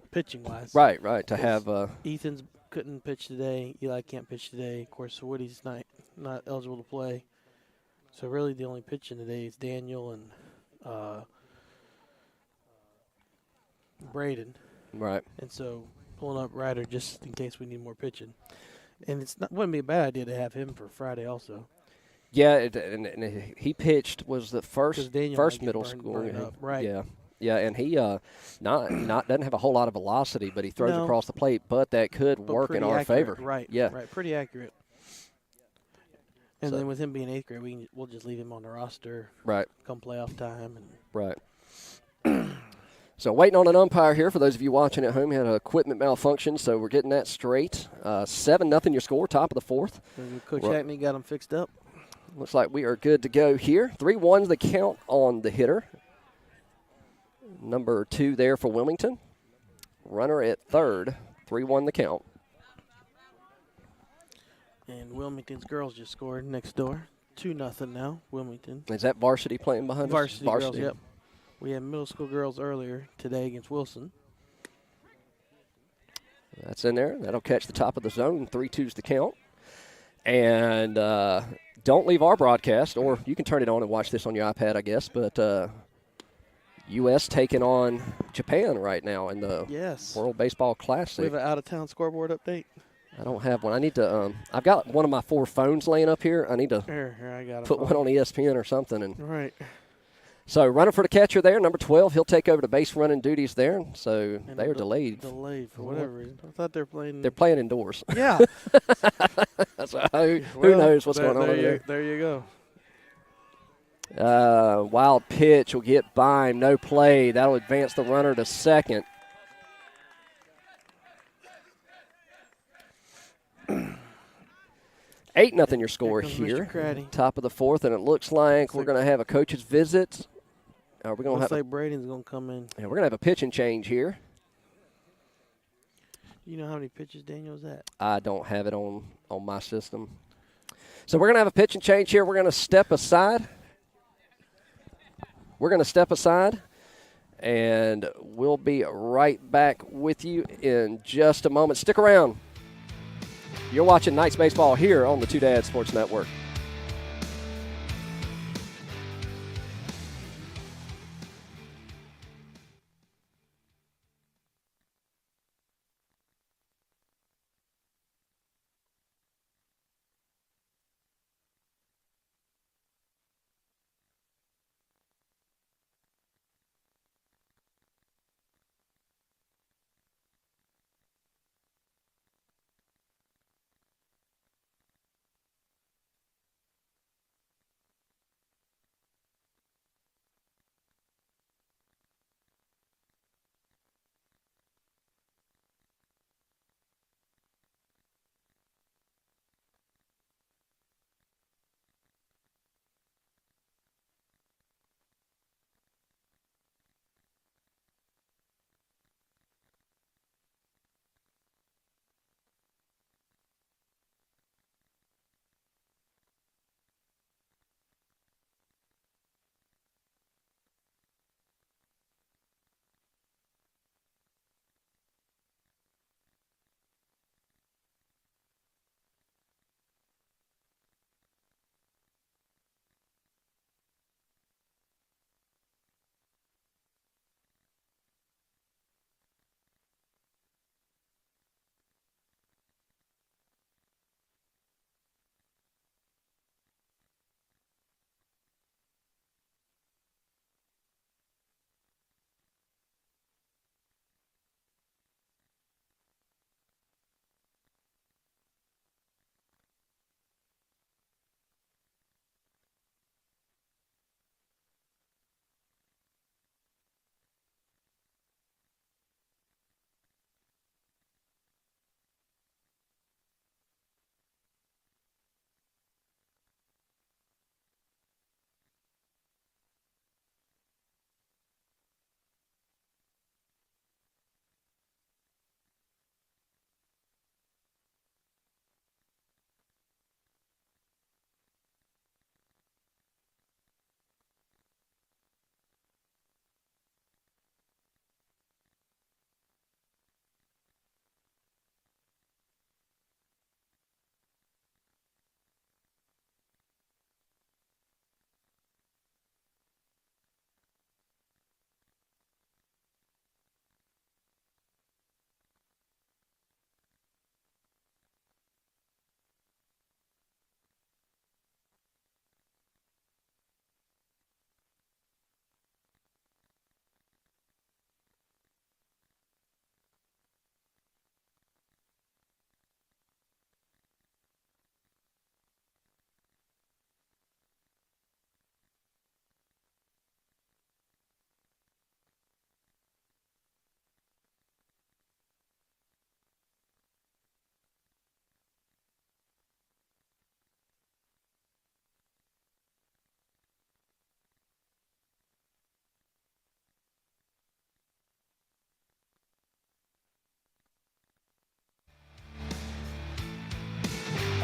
pitching-wise. Right, to have. Ethan's couldn't pitch today. Eli can't pitch today. Of course, Woody's not eligible to play. So really the only pitching today is Daniel and Braden. Right. And so pulling up Ryder just in case we need more pitching. And wouldn't be a bad idea to have him for Friday also. Yeah, and he pitched was the 'Cause first Daniel first might get middle burned school. up, right. Yeah, and he not doesn't have a whole lot of velocity, but he throws No. across the plate. But that could But work in pretty our accurate. favor. Right. Yeah. Right. Pretty accurate. And So- then with him being 8th grade, we'll just leave him on the roster Right. come playoff time. And Right. So waiting on an umpire here. For those of you watching at home, he had an equipment malfunction, so we're getting that straight. 7-0 your score, top of the 4th. Coach Well- Hackney got him fixed up. Looks like we are good to go here. 3-1's the count on the hitter. Number 2 there for Wilmington. Runner at third. 3-1 the count. And Wilmington's girls just scored next door. 2-0 now, Wilmington. Is that varsity playing behind us? Varsity girls, yep. We had middle school girls earlier today against Wilson. That's in there. That'll catch the top of the zone. 3-2's the count. And don't leave our broadcast, or you can turn it on and watch this on your iPad, I guess. But U.S. taking on Japan right now in the Yes. World Baseball We Classic. have an out-of-town scoreboard update. I don't have one. I need to. I've got one of my 4 phones laying up here. I need to Here, I got it. put one on ESPN or something. And Right. so running for the catcher there, number 12. He'll take over the base running duties there. So And they are de- delayed. Delayed for whatever reason. I thought they were playing. They're playing indoors. Yeah. So who Well, knows what's there- going on over there? There you go. Wild pitch will get by him. No play. That'll advance the runner to second. 8-0 your score comes here. Mr. Craddy. Top of the fourth, and it looks like we're going to have a coach's visit. We're going to Looks have like Braden's going to come in. we're going to have a pitching change here. You know how many pitches Daniel's at? I don't have it on my system. So we're going to have a pitching change here. We're going to step aside. And we'll be right back with you in just a moment. Stick around. You're watching Knights Baseball here on the Two Dads Sports Network.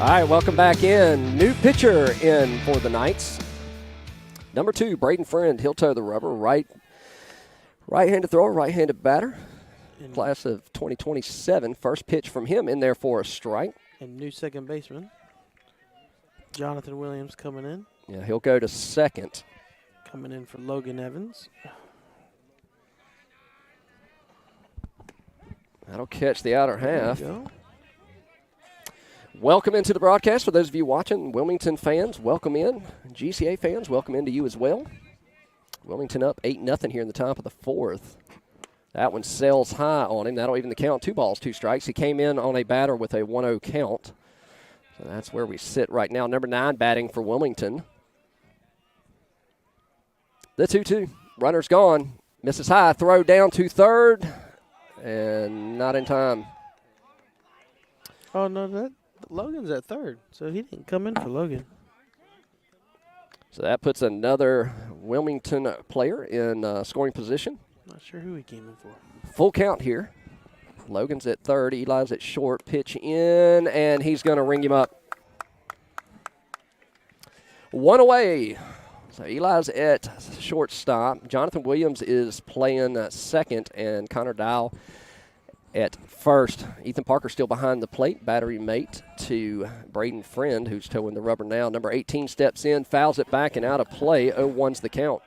All right, welcome back in. New pitcher in for the Knights. Number 2, Braden Friend. He'll toe the rubber. Right-handed thrower, right-handed batter. Class of 2027. First pitch from him in there for a strike. And new second baseman, Jonathan Williams, coming in. Yeah, he'll go to second. Coming in for Logan Evans. That'll catch the outer half. There you go. Welcome into the broadcast. For those of you watching, Wilmington fans, welcome in. GCA fans, welcome into you as well. Wilmington up 8-0 here in the top of the fourth. That one sails high on him. That'll even the count. 2 balls, 2 strikes. He came in on a batter with a 1-0 count. So that's where we sit right now. Number 9 batting for Wilmington. The 2-2. Runner's gone. Misses high. Throw down to third. And not in time. Oh, no, But Logan's at third, so he didn't come in for Logan. So that puts another Wilmington player in scoring position. Not sure who he came in for. Full count here. Logan's at third. Eli's at short. Pitch in, and he's going to ring him up. One away. So Eli's at shortstop. Jonathan Williams is playing second, and Connor Dial at first. Ethan Parker still behind the plate, battery mate to Braden Friend, who's towing the rubber now. Number 18 steps in, fouls it back and out of play. 0-1's the count.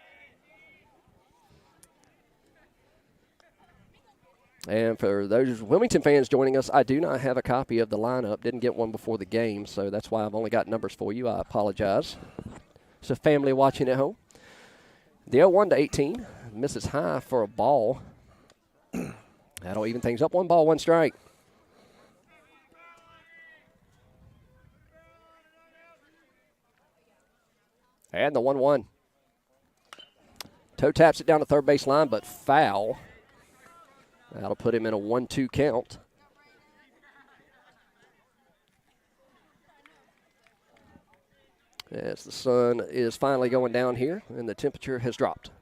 And for those Wilmington fans joining us, I do not have a copy of the lineup. Didn't get one before the game, so that's why I've only got numbers for you. I apologize. It's a family watching at home. The 0-1 to 18. Misses high for a ball. That'll even things up. 1 ball, 1 strike. And the 1-1. Toe taps it down the third base line, but foul. That'll put him in a 1-2 count. As the sun is finally going down here and the temperature has dropped.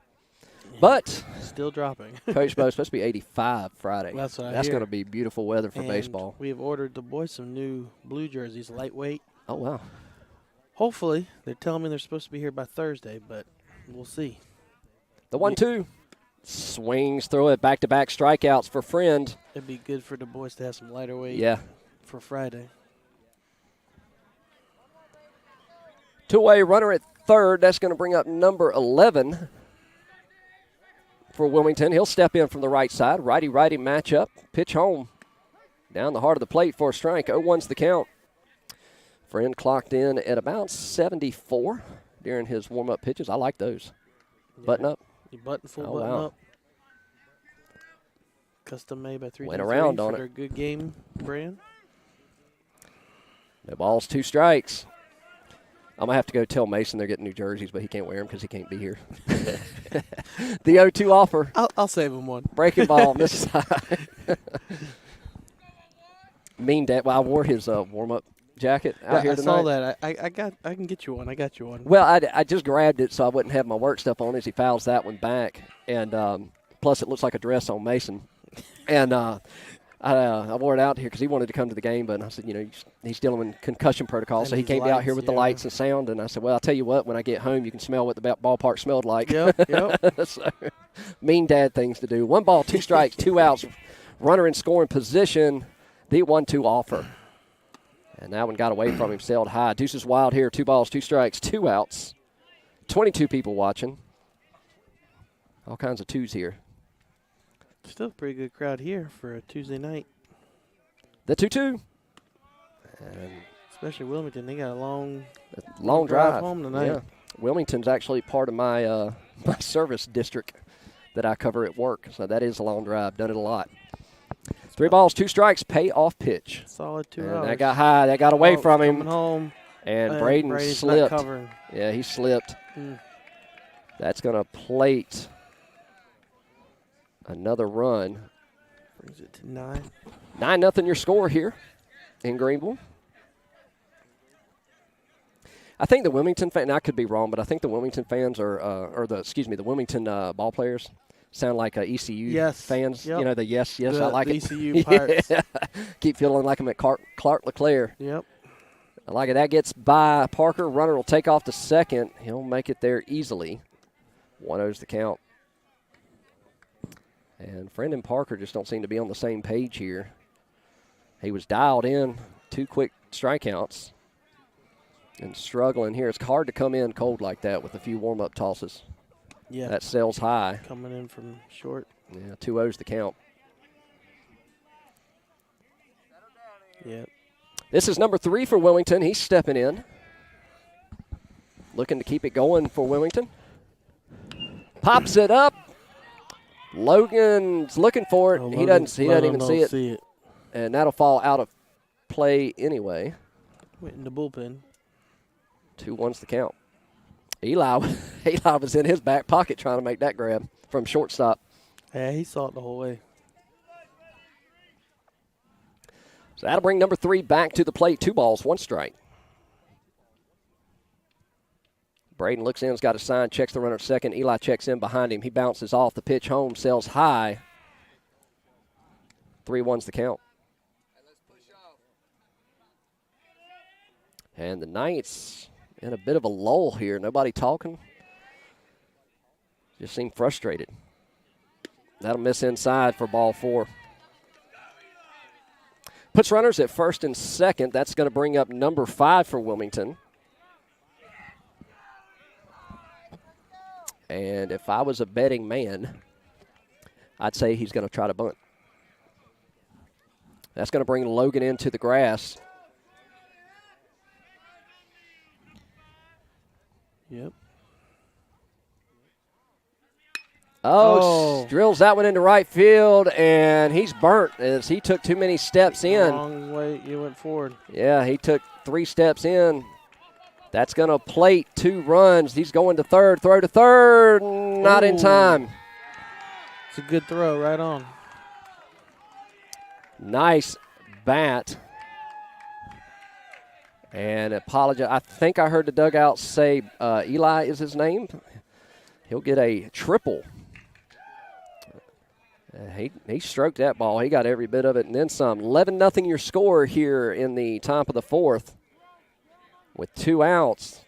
But still dropping. Coach Bo, it's supposed to be 85 Friday. That's what I That's hear. going to be beautiful weather for And baseball. we have ordered the boys some new blue jerseys, lightweight. Oh, wow. Hopefully, they're telling me they're supposed to be here by Thursday, but we'll see. The 1-2. Swings through it. Back-to-back strikeouts for Friend. It'd be good for the boys to have some lighter weight for Friday. Two-way runner at third. That's going to bring up number 11 for Wilmington. He'll step in from the right side. Righty-righty matchup. Pitch home. Down the heart of the plate for a strike. 0-1's the count. Friend clocked in at about 74 during his warm-up pitches. I like those. Yeah. Button up. Full Oh, button wow. up. Custom made by 3 Went around on for it. their good game brand. No balls, 2 strikes. I'm going to have to go tell Mason they're getting new jerseys, but he can't wear them because he can't be here. The 0-2 offer. I'll save him one. Breaking ball on this side. Mean Dad. Well, I wore his warm-up jacket out here I tonight. saw that. I can get you one. I got you one. Well, I just grabbed it so I wouldn't have my work stuff on as he fouls that one back. And plus it looks like a dress on Mason. And I wore it out here because he wanted to come to the game, but I said, he's dealing with concussion protocol, And so he these can't be out lights, here with the yeah. lights and sound. And I said, well, I'll tell you what, when I get home, you can smell what the ballpark smelled like. Yep. So, mean dad things to do. 1 ball, 2 strikes, 2 outs. Runner in scoring position. The 1-2 offer. And that one got away from him, sailed high. Deuces wild here. 2 balls, 2 strikes, 2 outs. 22 people watching. All kinds of twos here. Still a pretty good crowd here for a Tuesday night. The 2-2. And Especially Wilmington. They got a long drive home tonight. Yeah. Wilmington's actually part of my my service district that I cover at work. So that is a long drive. Done it a lot. 3 balls, 2 strikes, payoff pitch. Solid 2 And hours. that got high. That got away from him. Coming home. And Braden Brady's slipped. Not covering. Yeah, he slipped. Mm. That's going to plate another run. Brings it to 9. 9-0 your score here in Greenville. I think the Wilmington fan, and I could be wrong, but I think the Wilmington fans the Wilmington ball players sound like ECU fans. Yep. The yes, I The like it. ECU Pirates. Yeah. Keep feeling like I'm at Clark LeClaire. Yep. I like it. That gets by Parker. Runner will take off to second. He'll make it there easily. 1-0's the count. And Friend and Parker just don't seem to be on the same page here. He was dialed in. 2 quick strikeouts. And struggling here. It's hard to come in cold like that with a few warm-up tosses. Yeah. That sells high. Coming in from short. Yeah, 2-0's the count. Yep. This is number 3 for Wilmington. He's stepping in. Looking to keep it going for Wilmington. Pops it up. Logan's looking for it. Oh, He doesn't even see it. See it. And that'll fall out of play anyway. Went in the bullpen. 2-1's the count. Eli was in his back pocket trying to make that grab from shortstop. Yeah, he saw it the whole way. So that'll bring number 3 back to the plate. 2 balls, 1 strike. Braden looks in, has got a sign, checks the runner at second. Eli checks in behind him. He bounces off. The pitch home, sails high. 3-1's the count. And the Knights in a bit of a lull here. Nobody talking. Just seem frustrated. That'll miss inside for ball 4. Puts runners at first and second. That's going to bring up number 5 for Wilmington. And if I was a betting man, I'd say he's going to try to bunt. That's going to bring Logan into the grass. Yep. Oh, drills that one into right field, and he's burnt as he took too many steps in. Wrong way you went forward. Yeah, he took 3 steps in. That's going to plate 2 runs. He's going to third, throw to third, not in time. It's a good throw, right on. Nice bat. And apologize. I think I heard the dugout say Eli is his name. He'll get a triple. He stroked that ball. He got every bit of it and then some. 11-0 your score here in the top of the 4th with 2 outs.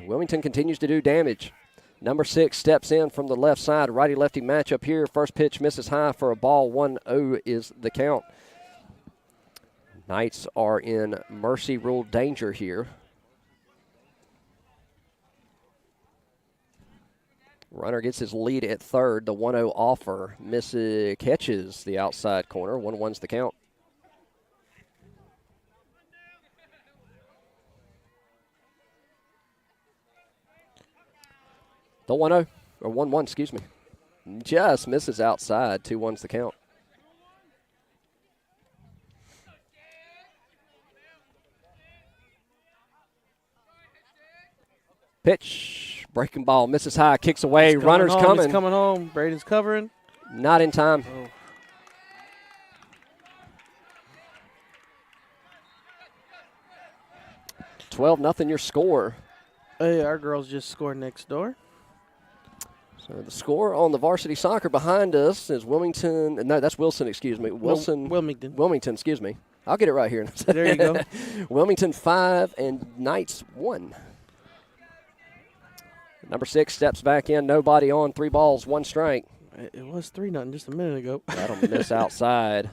Wilmington continues to do damage. Number 6 steps in from the left side. Righty-lefty matchup here. First pitch misses high for a ball. 1-0 is the count. Knights are in mercy rule danger here. Runner gets his lead at third. The 1-0 offer catches the outside corner. 1-1's the count. The 1-0, or 1-1, excuse me. Just misses outside. 2-1's the count. Pitch, breaking ball, misses high, kicks away, runner's coming. He's coming home. Braden's covering. Not in time. Oh. $12-0 your score. Hey, our girls just scored next door. So the score on the varsity soccer behind us is Wilmington. No, that's Wilson, excuse me. Wilmington. Wilmington, excuse me. I'll get it right here. There you go. Wilmington 5 and Knights 1. Number 6 steps back in, nobody on, 3 balls, 1 strike. It was 3-0 just a minute ago. That'll miss outside.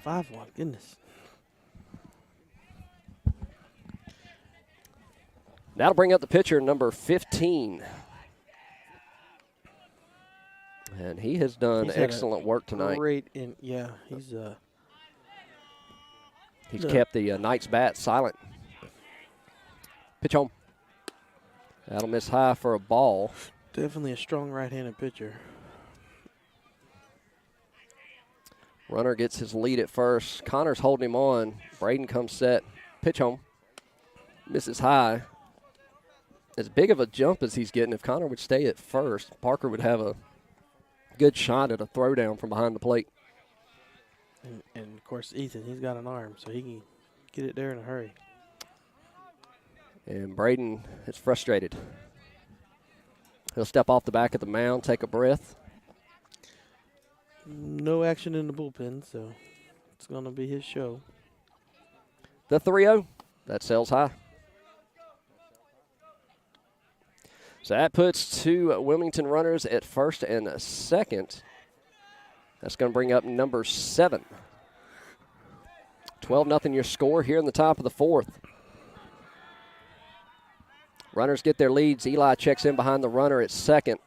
5-1, goodness. That'll bring up the pitcher, number 15. And he has done excellent work tonight. Great, he's kept the Knights bat silent. Pitch home. That'll miss high for a ball. Definitely a strong right-handed pitcher. Runner gets his lead at first. Connor's holding him on. Braden comes set. Pitch home. Misses high. As big of a jump as he's getting, if Connor would stay at first, Parker would have a good shot at a throwdown from behind the plate. And of course, Ethan, he's got an arm, so he can get it there in a hurry. And Braden is frustrated. He'll step off the back of the mound, take a breath. No action in the bullpen, so it's going to be his show. The 3-0, that sails high. So that puts 2 Wilmington runners at first and second. That's going to bring up number 7. 12-0 your score here in the top of the 4th. Runners get their leads. Eli checks in behind the runner at second.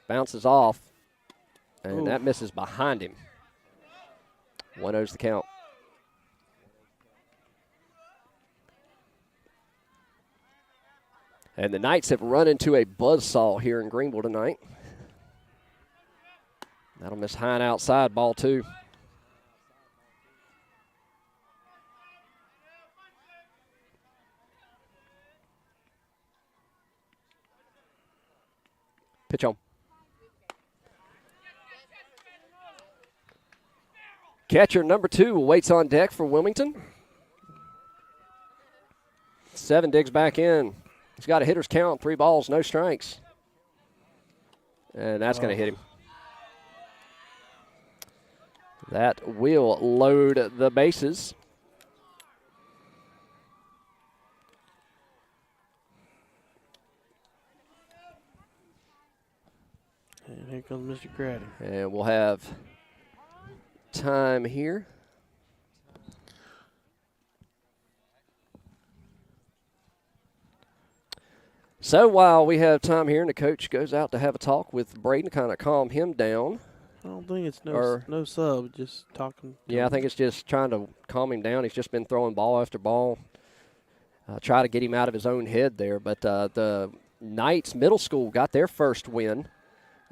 Bounces off. And that misses behind him. 1-0's the count. And the Knights have run into a buzzsaw here in Greenville tonight. That'll miss high and outside, ball 2. Pitch home. Catcher number 2 waits on deck for Wilmington. 7 digs back in. He's got a hitter's count, 3 balls, no strikes. And that's going to hit him. That will load the bases. And here comes Mr. Grady. And we'll have time here. So while we have time here and the coach goes out to have a talk with Braden to kind of calm him down. I don't think it's no sub, just talking. Yeah, I think it's just trying to calm him down. He's just been throwing ball after ball. Try to get him out of his own head there. But the Knights Middle School got their first win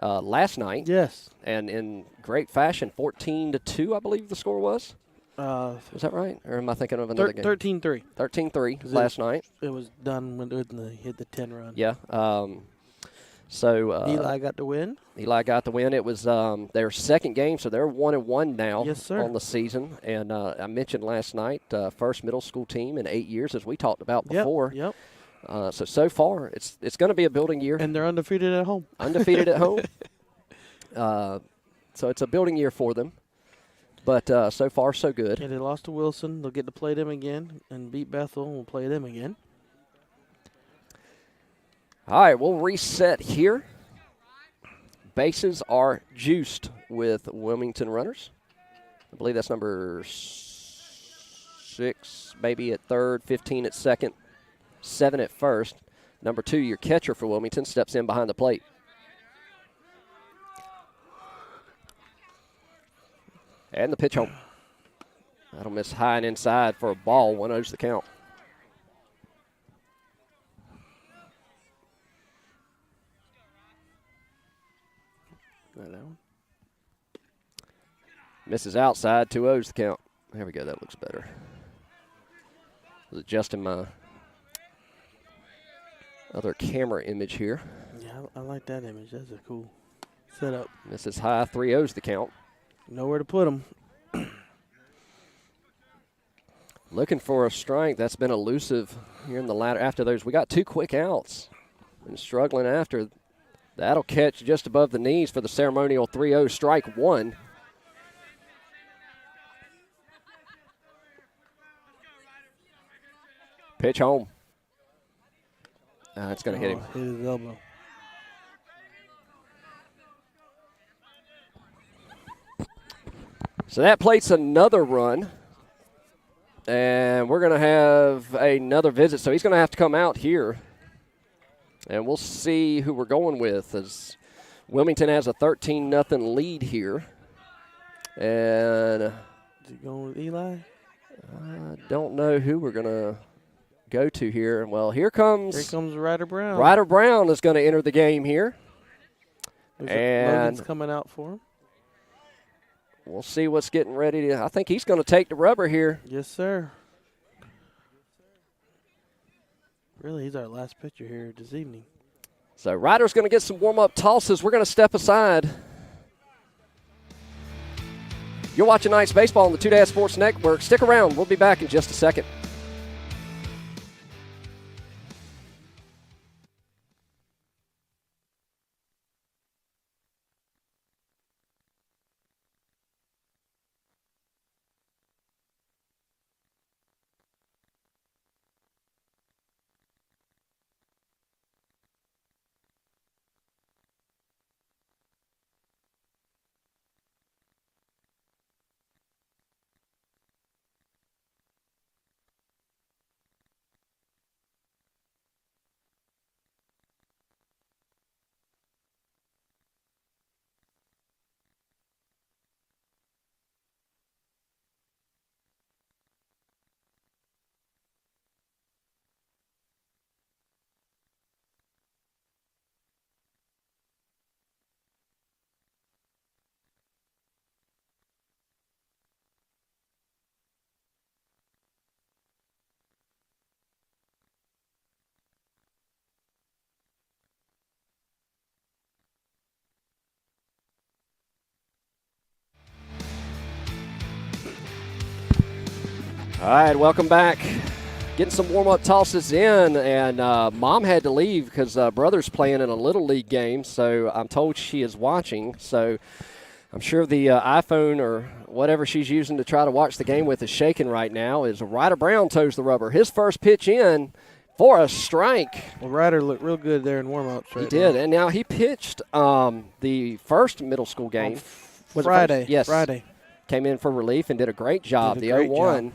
last night. Yes. And in great fashion, 14-2, I believe the score was. Was that right? Or am I thinking of another game? 13-3. 13-3 last night. It was done when they hit the 10 run. Yeah. So Eli got the win. Eli got the win. It was their second game, so they're 1-1 now on the season. And I mentioned last night, first middle school team in 8 years, as we talked about before. Yep. So far, it's going to be a building year. And they're undefeated at home. Undefeated at home. So it's a building year for them. But so far, so good. And they lost to Wilson. They'll get to play them again and beat Bethel, and we'll play them again. All right, we'll reset here. Bases are juiced with Wilmington runners. I believe that's number 6, maybe at third, 15 at second, 7 at first. Number 2, your catcher for Wilmington, steps in behind the plate. And the pitch home. That'll miss high and inside for a ball. 1-0's the count. That one. Misses outside. 2-0's the count. There we go. That looks better. Was adjusting my other camera image here. Yeah, I like that image. That's a cool setup. Misses high. 3-0's the count. Nowhere to put them. Looking for a strike. That's been elusive here in the latter. After those, we got 2 quick outs. Been struggling after. That'll catch just above the knees for the ceremonial 3-0, strike 1. Pitch home. It's going to hit him. Hit his elbow. So that plates another run. And we're going to have another visit. So he's going to have to come out here. And we'll see who we're going with, as Wilmington has a 13-0 lead here. And is he going with Eli? I don't know who we're going to go to here. Well, here comes Ryder Brown. Ryder Brown is going to enter the game here. Logan's coming out for him. We'll see what's getting ready to. I think he's going to take the rubber here. Yes, sir. Really, he's our last pitcher here this evening. So Ryder's going to get some warm-up tosses. We're going to step aside. You're watching Knights Baseball on the 2 Sports Network. Stick around. We'll be back in just a second. All right, welcome back. Getting some warm-up tosses in, and Mom had to leave because brother's playing in a Little League game, so I'm told she is watching. So I'm sure the iPhone or whatever she's using to try to watch the game with is shaking right now. As Ryder Brown toes the rubber. His first pitch in for a strike. Well, Ryder looked real good there in warm-ups. He did, and now he pitched the first middle school game. Friday. Yes. Friday. Came in for relief and did a great job. Did a great 0-1. job.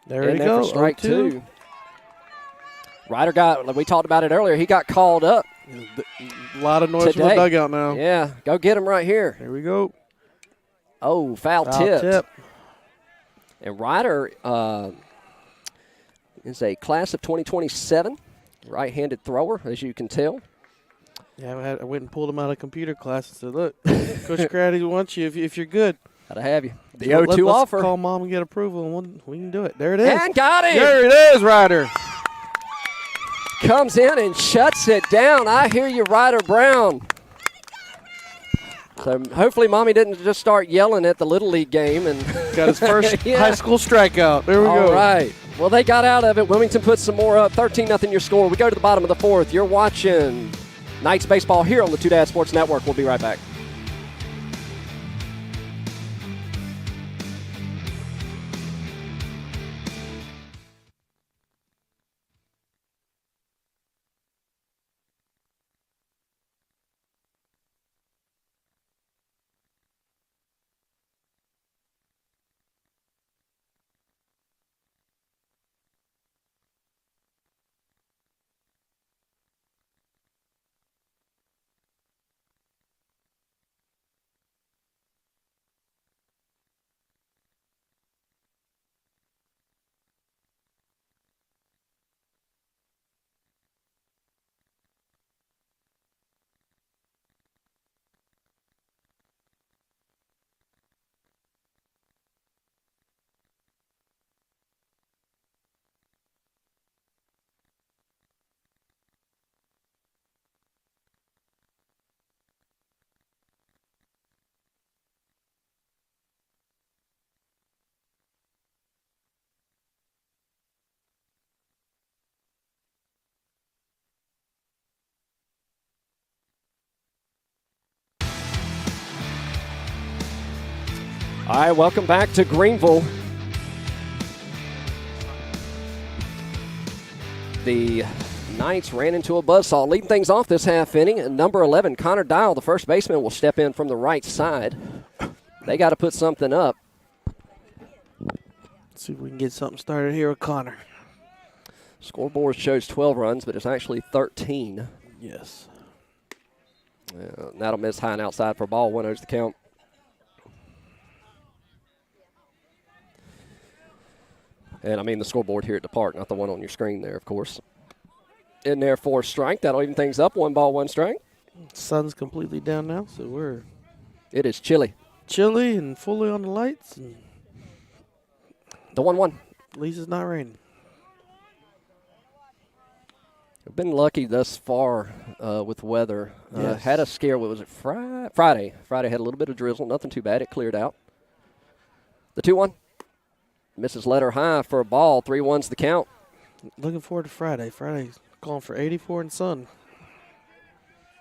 There we go. For strike 0-2. two. Ryder got, like we talked about it earlier, he got called up. A lot of noise today. from the dugout now. Yeah, go get him right here. Here we go. Oh, foul tip. And Ryder is a class of 2027, right-handed thrower, as you can tell. Yeah, I went and pulled him out of computer class and said, look, Coach Grady wants you if you're good. Gotta have you. The So 0-2 let's offer. Call Mom and get approval, and we can do it. There it is. And got him. There it is, Ryder. Comes in and shuts it down. I hear you, Ryder Brown. So hopefully Mommy didn't just start yelling at the Little League game. And Got his first high school strikeout. There we go. All right. Well, they got out of it. Wilmington puts some more up. 13-0 your score. We go to the bottom of the fourth. You're watching Knights baseball here on the Two Dad Sports Network. We'll be right back. All right, welcome back to Greenville. The Knights ran into a buzzsaw, leading things off this half inning. And number 11, Connor Dial, the first baseman, will step in from the right side. They got to put something up. Let's see if we can get something started here with Connor. Scoreboard shows 12 runs, but it's actually 13. Yes. That'll miss high and outside for a ball. 1-0's the count. And I mean the scoreboard here at the park, not the one on your screen there, of course. In there for a strike. That'll even things up. 1 ball, 1 strike. Sun's completely down now, so It is chilly. chilly and fully on the lights. And The 1-1. at least it's not raining. I've been lucky thus far with weather. Yes. Had a scare, what was it, Friday? Friday had a little bit of drizzle. Nothing too bad. It cleared out. The 2-1. Misses letter high for a ball. 3-1's the count. Looking forward to Friday. Friday's calling for 84 and sun.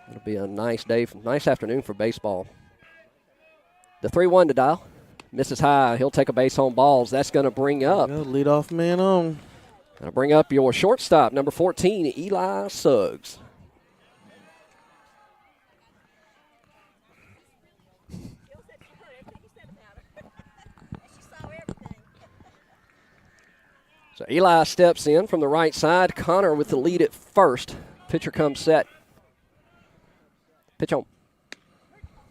It'll be a nice day, nice afternoon for baseball. The 3-1 to Dial. Misses high. He'll take a base home balls. That's going to bring up. Leadoff man on. Going to bring up your shortstop, number 14, Eli Suggs. So Eli steps in from the right side. Connor with the lead at first. Pitcher comes set. Pitch on.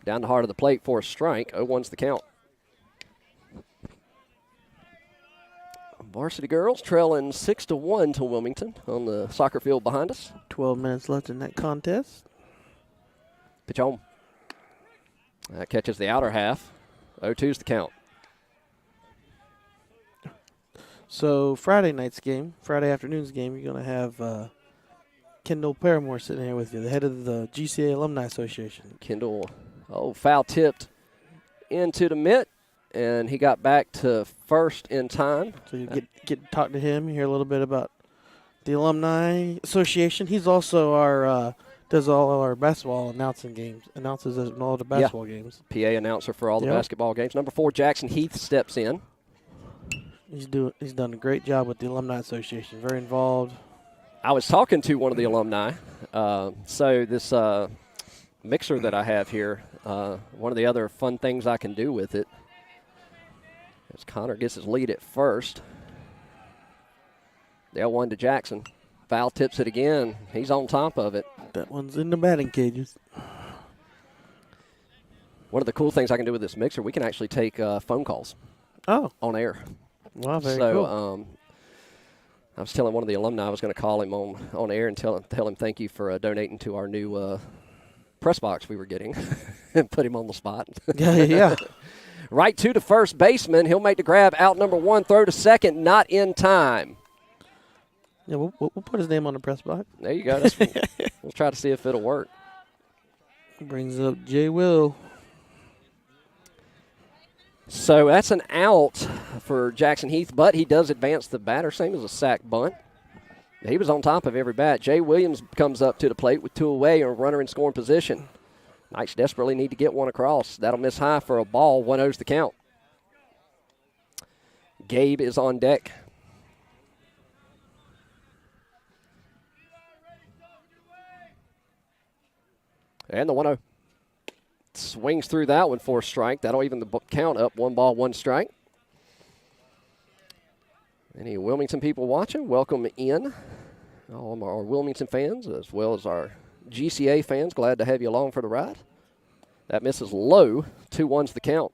Down the heart of the plate for a strike. 0-1's the count. Varsity girls trailing 6-1 to Wilmington on the soccer field behind us. 12 minutes left in that contest. Pitch on. That catches the outer half. 0-2's the count. So Friday afternoon's game, you're going to have Kendall Paramore sitting here with you, the head of the GCA Alumni Association. Kendall, foul tipped into the mitt, and he got back to first in time. So you get to talk to him, hear a little bit about the Alumni Association. He's also our does all our basketball announces all the basketball games. PA announcer for all the basketball games. Number 4, Jackson Heath steps in. He's done a great job with the Alumni Association. Very involved. I was talking to one of the alumni. So this mixer that I have here, one of the other fun things I can do with it is Connor gets his lead at first. The L1 to Jackson. Foul tips it again. He's on top of it. That one's in the batting cages. One of the cool things I can do with this mixer, we can actually take phone calls on air. Wow, very cool. I was telling one of the alumni I was going to call him on air and tell him thank you for donating to our new press box we were getting and put him on the spot. Yeah. Right to the first baseman. He'll make the grab. Out number 1, throw to second, not in time. Yeah, we'll put his name on the press box. There you go. We'll try to see if it'll work. Brings up Jay Will. So that's an out for Jackson Heath, but he does advance the batter, same as a sack bunt. He was on top of every bat. Jay Williams comes up to the plate with 2 away, a runner in scoring position. Knights desperately need to get one across. That'll miss high for a ball. 1-0's the count. Gabe is on deck. And the 1-0. Swings through that one for a strike. That'll even the count up. 1 ball, 1 strike. Any Wilmington people watching, welcome in. All of our Wilmington fans, as well as our GCA fans, glad to have you along for the ride. That misses low. 2-1's the count.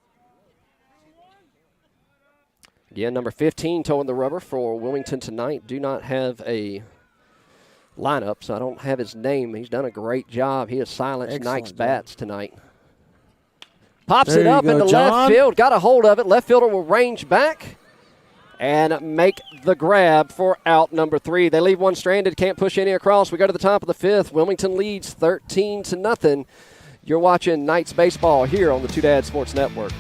Again, number 15 towing the rubber for Wilmington tonight. Do not have a lineup, so I don't have his name. He's done a great job. He has silenced Knights bats tonight. Pops it up into left field. Got a hold of it. Left fielder will range back and make the grab for out number 3. They leave one stranded. Can't push any across. We go to the top of the 5th. Wilmington leads 13-0. You're watching Knights baseball here on the Two Dad Sports Network.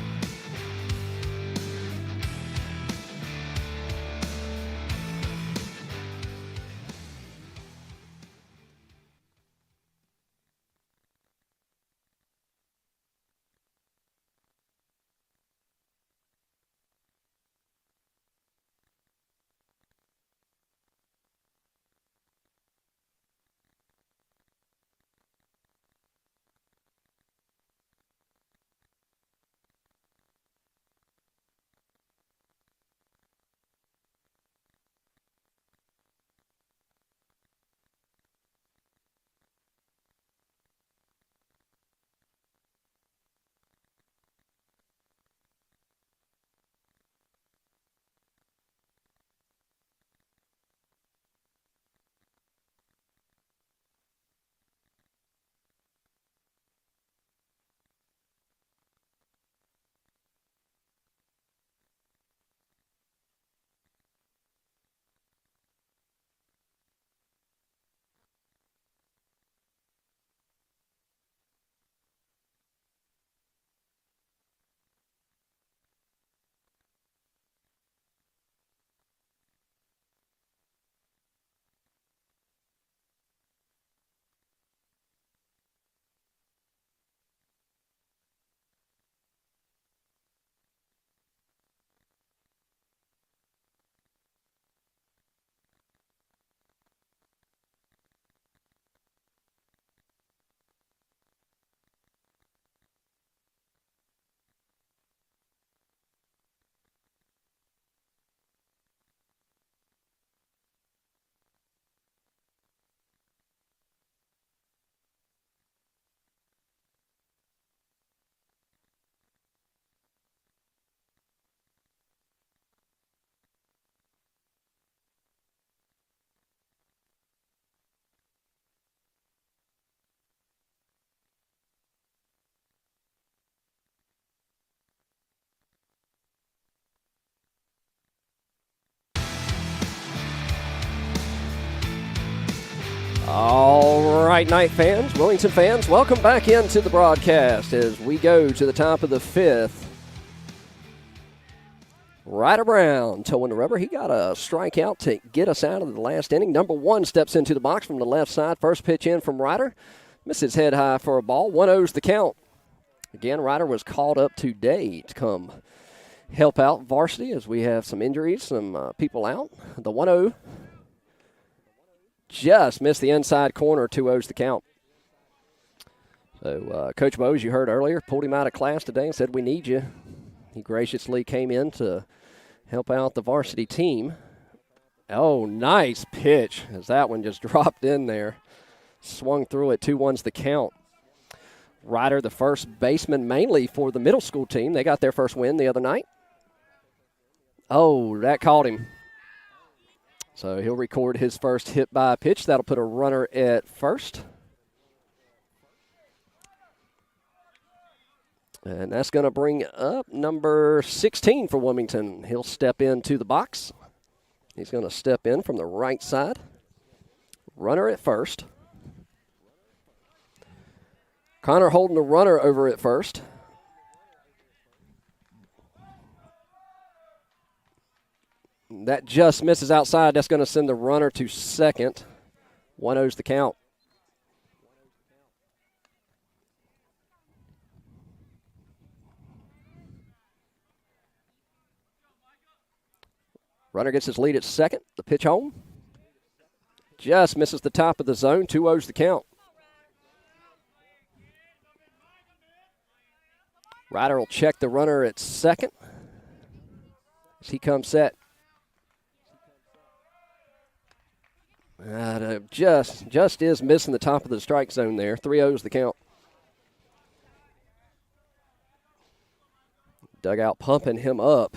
All right, Knight fans, Wilmington fans, welcome back into the broadcast as we go to the top of the 5th. Ryder Brown towing the rubber. He got a strikeout to get us out of the last inning. Number 1 steps into the box from the left side. First pitch in from Ryder. Misses head high for a ball. 1-0's the count. Again, Ryder was called up today to come help out varsity as we have some injuries, some people out. The 1-0 just missed the inside corner. 2-0's the count. So Coach Bo, as you heard earlier, pulled him out of class today and said, we need you. He graciously came in to help out the varsity team. Oh, nice pitch as that one just dropped in there. Swung through it. 2-1's the count. Ryder, the first baseman mainly for the middle school team. They got their first win the other night. Oh, that caught him. So he'll record his first hit by pitch. That'll put a runner at first. And that's going to bring up number 16 for Wilmington. He'll step into the box. He's going to step in from the right side. Runner at first. Connor holding the runner over at first. That just misses outside. That's going to send the runner to second. 1-0's the count. Runner gets his lead at second. The pitch home. Just misses the top of the zone. 2-0's the count. Ryder will check the runner at second as he comes set. Just is missing the top of the strike zone there. 3-0's the count. Dugout pumping him up.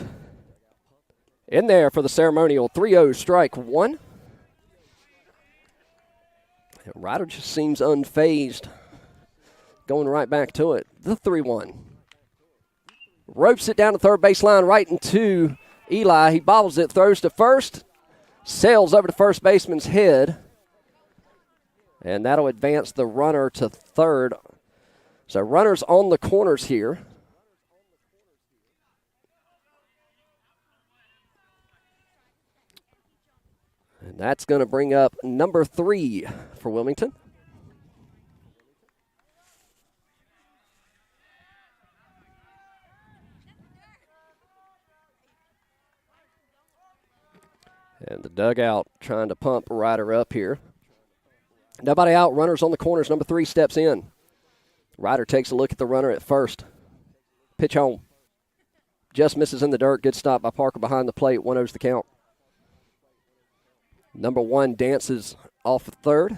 In there for the ceremonial. 3-0 strike 1. Ryder just seems unfazed. Going right back to it. The 3-1. Ropes it down the third baseline right into Eli. He bobbles it, throws to first. Sails over to first baseman's head. And that'll advance the runner to third. So runners on the corners here. And that's going to bring up number 3 for Wilmington. And the dugout trying to pump Ryder up here. Nobody out. Runners on the corners. Number 3 steps in. Ryder takes a look at the runner at first. Pitch home. Just misses in the dirt. Good stop by Parker behind the plate. 1-0's the count. Number 1 dances off of third.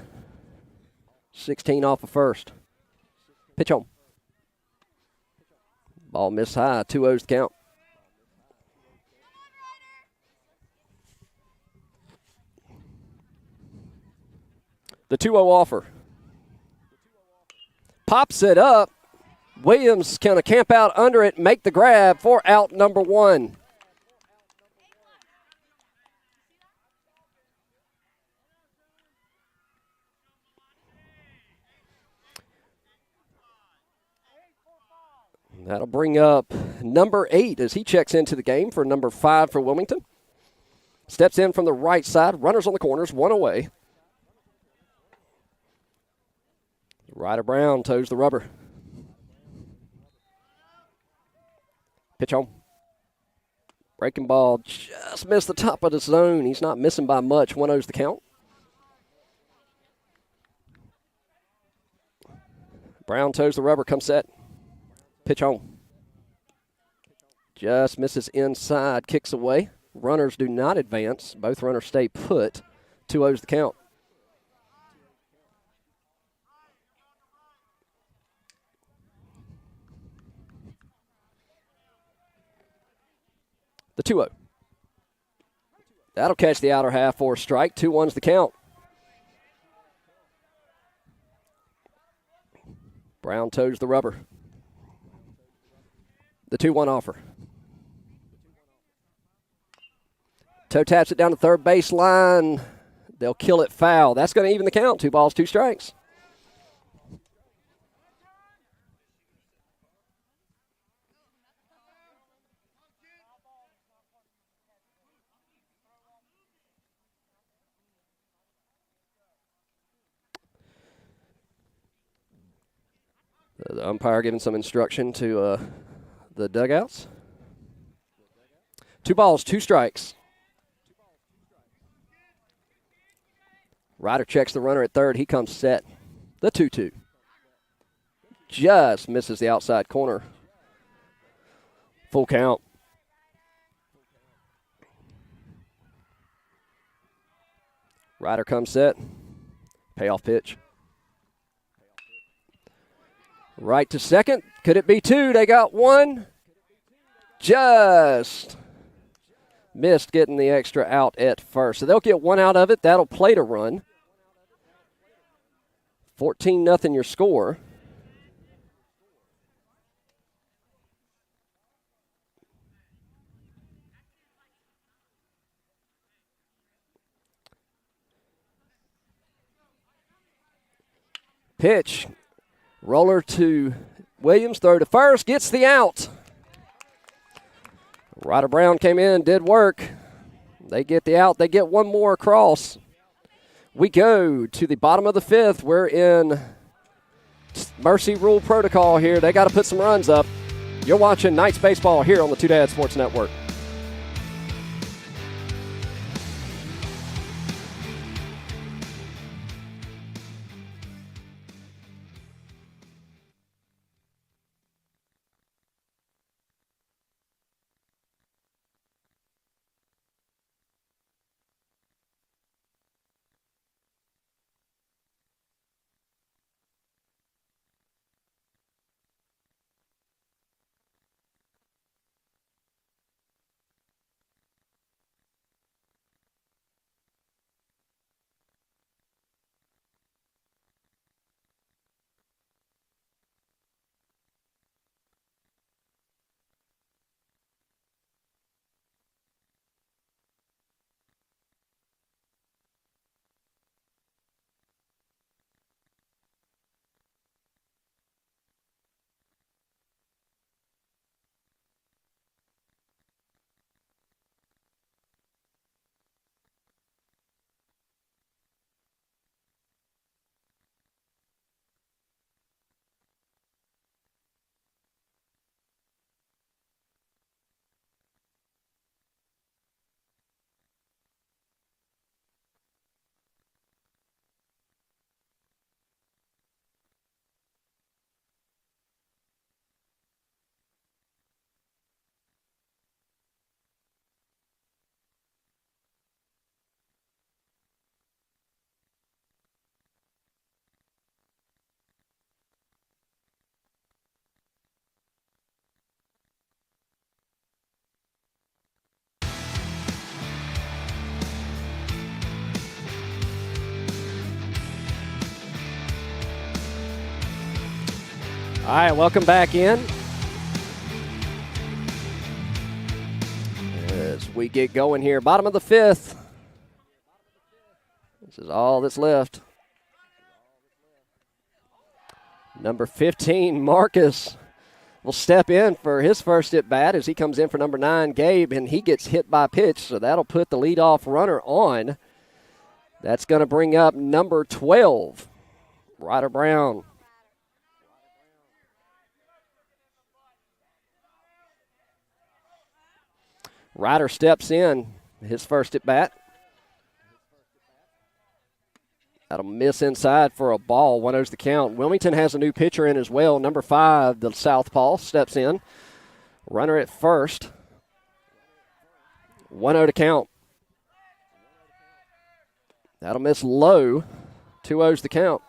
16 off of first. Pitch home. Ball missed high. 2-0's the count. The 2-0 offer. Pops it up. Williams kind of camp out under it, make the grab for out number 1. That'll bring up number 8 as he checks into the game for number 5 for Wilmington. Steps in from the right side. Runners on the corners, 1 away. Ryder Brown toes the rubber. Pitch home. Breaking ball just missed the top of the zone. He's not missing by much. 1-0's the count. Brown toes the rubber, comes set. Pitch home. Just misses inside, kicks away. Runners do not advance. Both runners stay put. 2-0's the count. The 2-0. That'll catch the outer half for a strike. 2-1's the count. Brown toes the rubber. The 2-1 offer. Toe taps it down the third baseline. They'll kill it foul. That's going to even the count. 2 balls, 2 strikes. The umpire giving some instruction to the dugouts. 2 balls, 2 strikes. Ryder checks the runner at third. He comes set. The 2-2. Just misses the outside corner. Full count. Ryder comes set. Payoff pitch. Right to second. Could it be 2? They got 1. Just missed getting the extra out at first. So they'll get 1 out of it. That'll plate a run. 14-0 your score. Pitch. Roller to Williams. Throw to first. Gets the out. Ryder Brown came in, did work. They get the out. They get 1 more across. We go to the bottom of the 5th. We're in mercy rule protocol here. They got to put some runs up. You're watching Knights baseball here on the Two Dad Sports Network. All right, welcome back in. As we get going here, bottom of the 5th. This is all that's left. Number 15, Marcus, will step in for his first at bat as he comes in for number 9, Gabe, and he gets hit by a pitch, so that'll put the leadoff runner on. That's going to bring up number 12, Ryder Brown. Ryder steps in, his first at bat. That'll miss inside for a ball. 1-0's the count. Wilmington has a new pitcher in as well. Number 5, the southpaw, steps in. Runner at first. 1-0 to count. That'll miss low. 2-0's the count.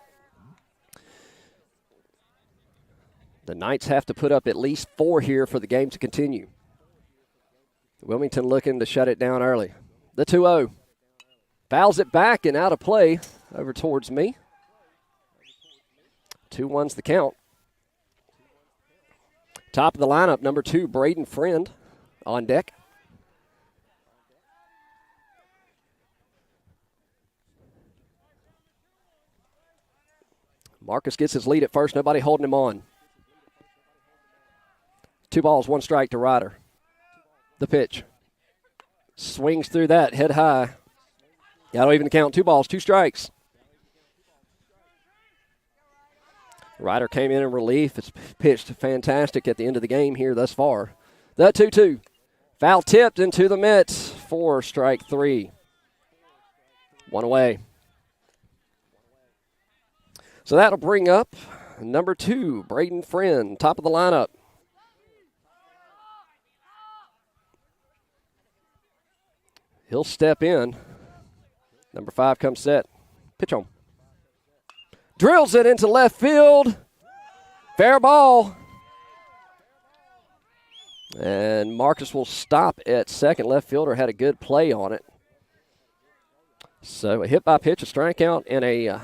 The Knights have to put up at least 4 here for the game to continue. Wilmington looking to shut it down early. The 2-0. Fouls it back and out of play over towards me. 2-1's the count. Top of the lineup, number 2, Braden Friend on deck. Marcus gets his lead at first. Nobody holding him on. 2 balls, 1 strike to Ryder. The pitch. Swings through that, head high. That'll even count. 2 balls, 2 strikes. Ryder came in relief. It's pitched fantastic at the end of the game here thus far. The 2-2. Foul tipped into the mitts for strike 3. 1 away. So that'll bring up number 2, Braden Friend, top of the lineup. He'll step in. Number 5 comes set. Pitch on. Drills it into left field. Fair ball. And Marcus will stop at second. Left fielder had a good play on it. So a hit by pitch, a strikeout, and a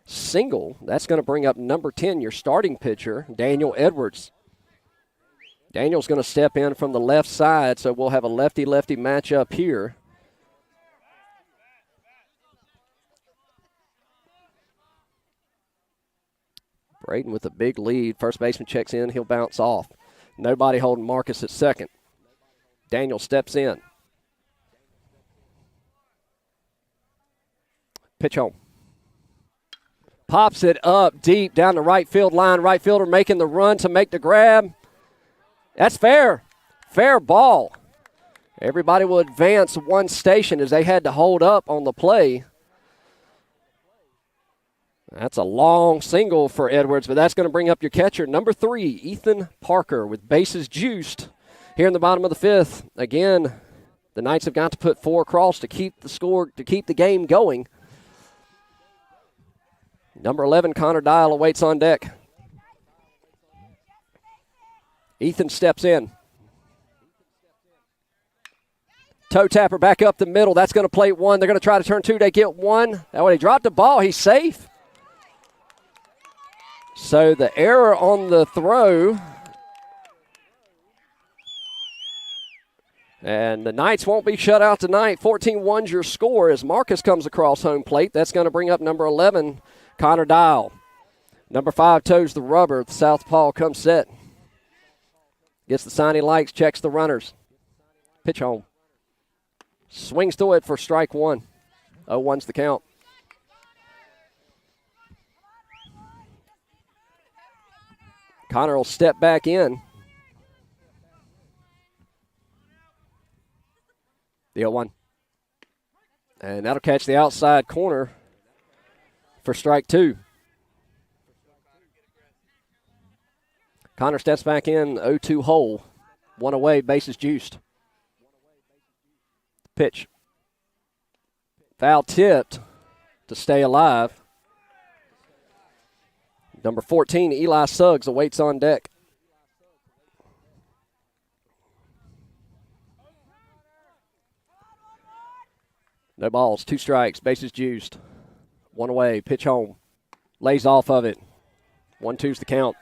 single. That's going to bring up number 10, your starting pitcher, Daniel Edwards. Daniel's going to step in from the left side, so we'll have a lefty-lefty matchup here. Braden with a big lead. First baseman checks in. He'll bounce off. Nobody holding Marcus at second. Daniel steps in. Pitch home. Pops it up deep down the right field line. Right fielder making the run to make the grab. That's fair. Fair ball. Everybody will advance one station as they had to hold up on the play. That's a long single for Edwards, but that's going to bring up your catcher, number 3, Ethan Parker, with bases juiced here in the bottom of the 5th. Again, the Knights have got to put 4 across to keep the score, to keep the game going. Number 11, Connor Dial, awaits on deck. Ethan steps in. Toe tapper back up the middle. That's going to plate 1. They're going to try to turn 2. They get 1. That way he dropped the ball. He's safe. So the error on the throw. And the Knights won't be shut out tonight. 14-1's your score as Marcus comes across home plate. That's going to bring up number 11, Connor Dial. Number 5 toes the rubber. The southpaw comes set. Gets the sign he likes, checks the runners. Pitch home. Swings to it for strike 1. 0-1's the count. Connor will step back in. The 0-1. And that'll catch the outside corner for strike 2. Connor steps back in, 0-2 hole. 1 away, bases juiced. Pitch. Foul tipped to stay alive. Number 14, Eli Suggs, awaits on deck. No balls, 2 strikes, bases juiced. 1 away, pitch home. Lays off of it. 1-2's the count.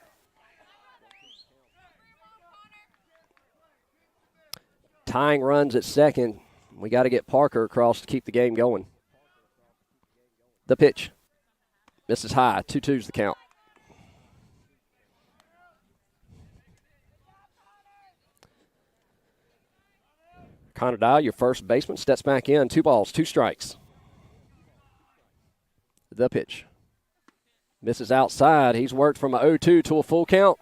Tying runs at second. We got to get Parker across to keep the game going. The pitch. Misses high. 2-2's the count. Connor Dial, your first baseman, steps back in. 2 balls, 2 strikes. The pitch. Misses outside. He's worked from a 0-2 to a full count.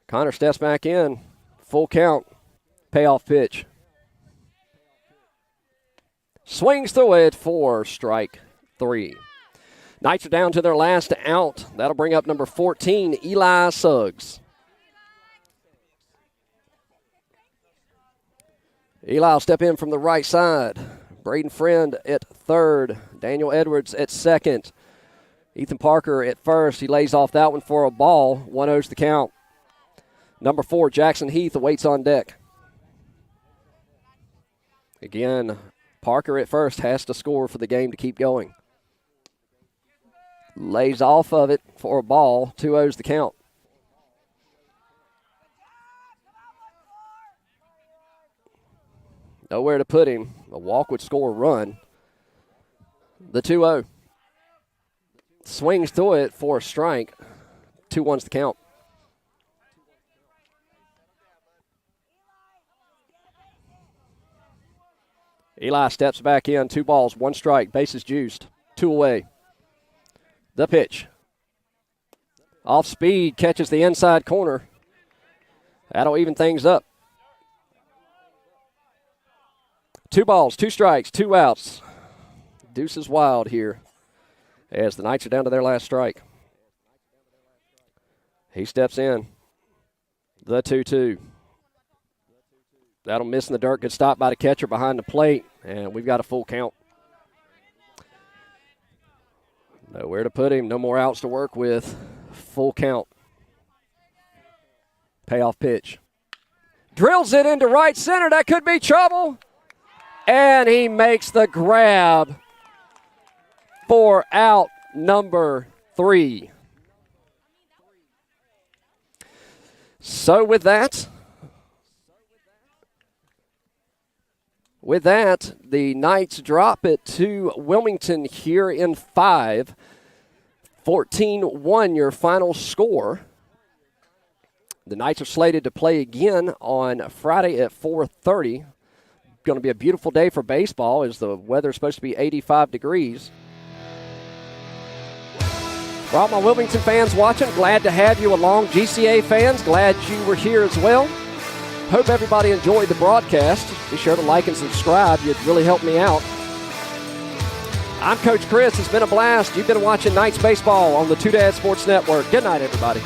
Connor steps back in. Full count. Payoff pitch. Swings through it for strike 3. Knights are down to their last out. That'll bring up number 14, Eli Suggs. Eli will step in from the right side. Braden Friend at third. Daniel Edwards at second. Ethan Parker at first. He lays off that one for a ball. 1-0's the count. Number 4, Jackson Heath, awaits on deck. Again, Parker at first has to score for the game to keep going. Lays off of it for a ball. 2-0's the count. Nowhere to put him. A walk would score a run. The 2-0. Swings through it for a strike. 2-1's the count. Eli steps back in. 2 balls, 1 strike. Bases juiced. 2 away. The pitch. Off speed, catches the inside corner. That'll even things up. 2 balls, 2 strikes, 2 outs. Deuce is wild here as the Knights are down to their last strike. He steps in. The 2-2. That'll miss in the dirt. Good stop by the catcher behind the plate, and we've got a full count. Nowhere to put him. No more outs to work with. Full count. Payoff pitch. Drills it into right center. That could be trouble. And he makes the grab for out number 3. So with that, the Knights drop it to Wilmington here in 5. 14-1 your final score. The Knights are slated to play again on Friday at 4:30. Going to be a beautiful day for baseball as the weather is supposed to be 85 degrees. For all my Wilmington fans watching, glad to have you along. GCA fans, glad you were here as well. Hope everybody enjoyed the broadcast. Be sure to like and subscribe. You'd really help me out. I'm Coach Chris. It's been a blast. You've been watching Knights Baseball on the Two Dad Sports Network. Good night, everybody.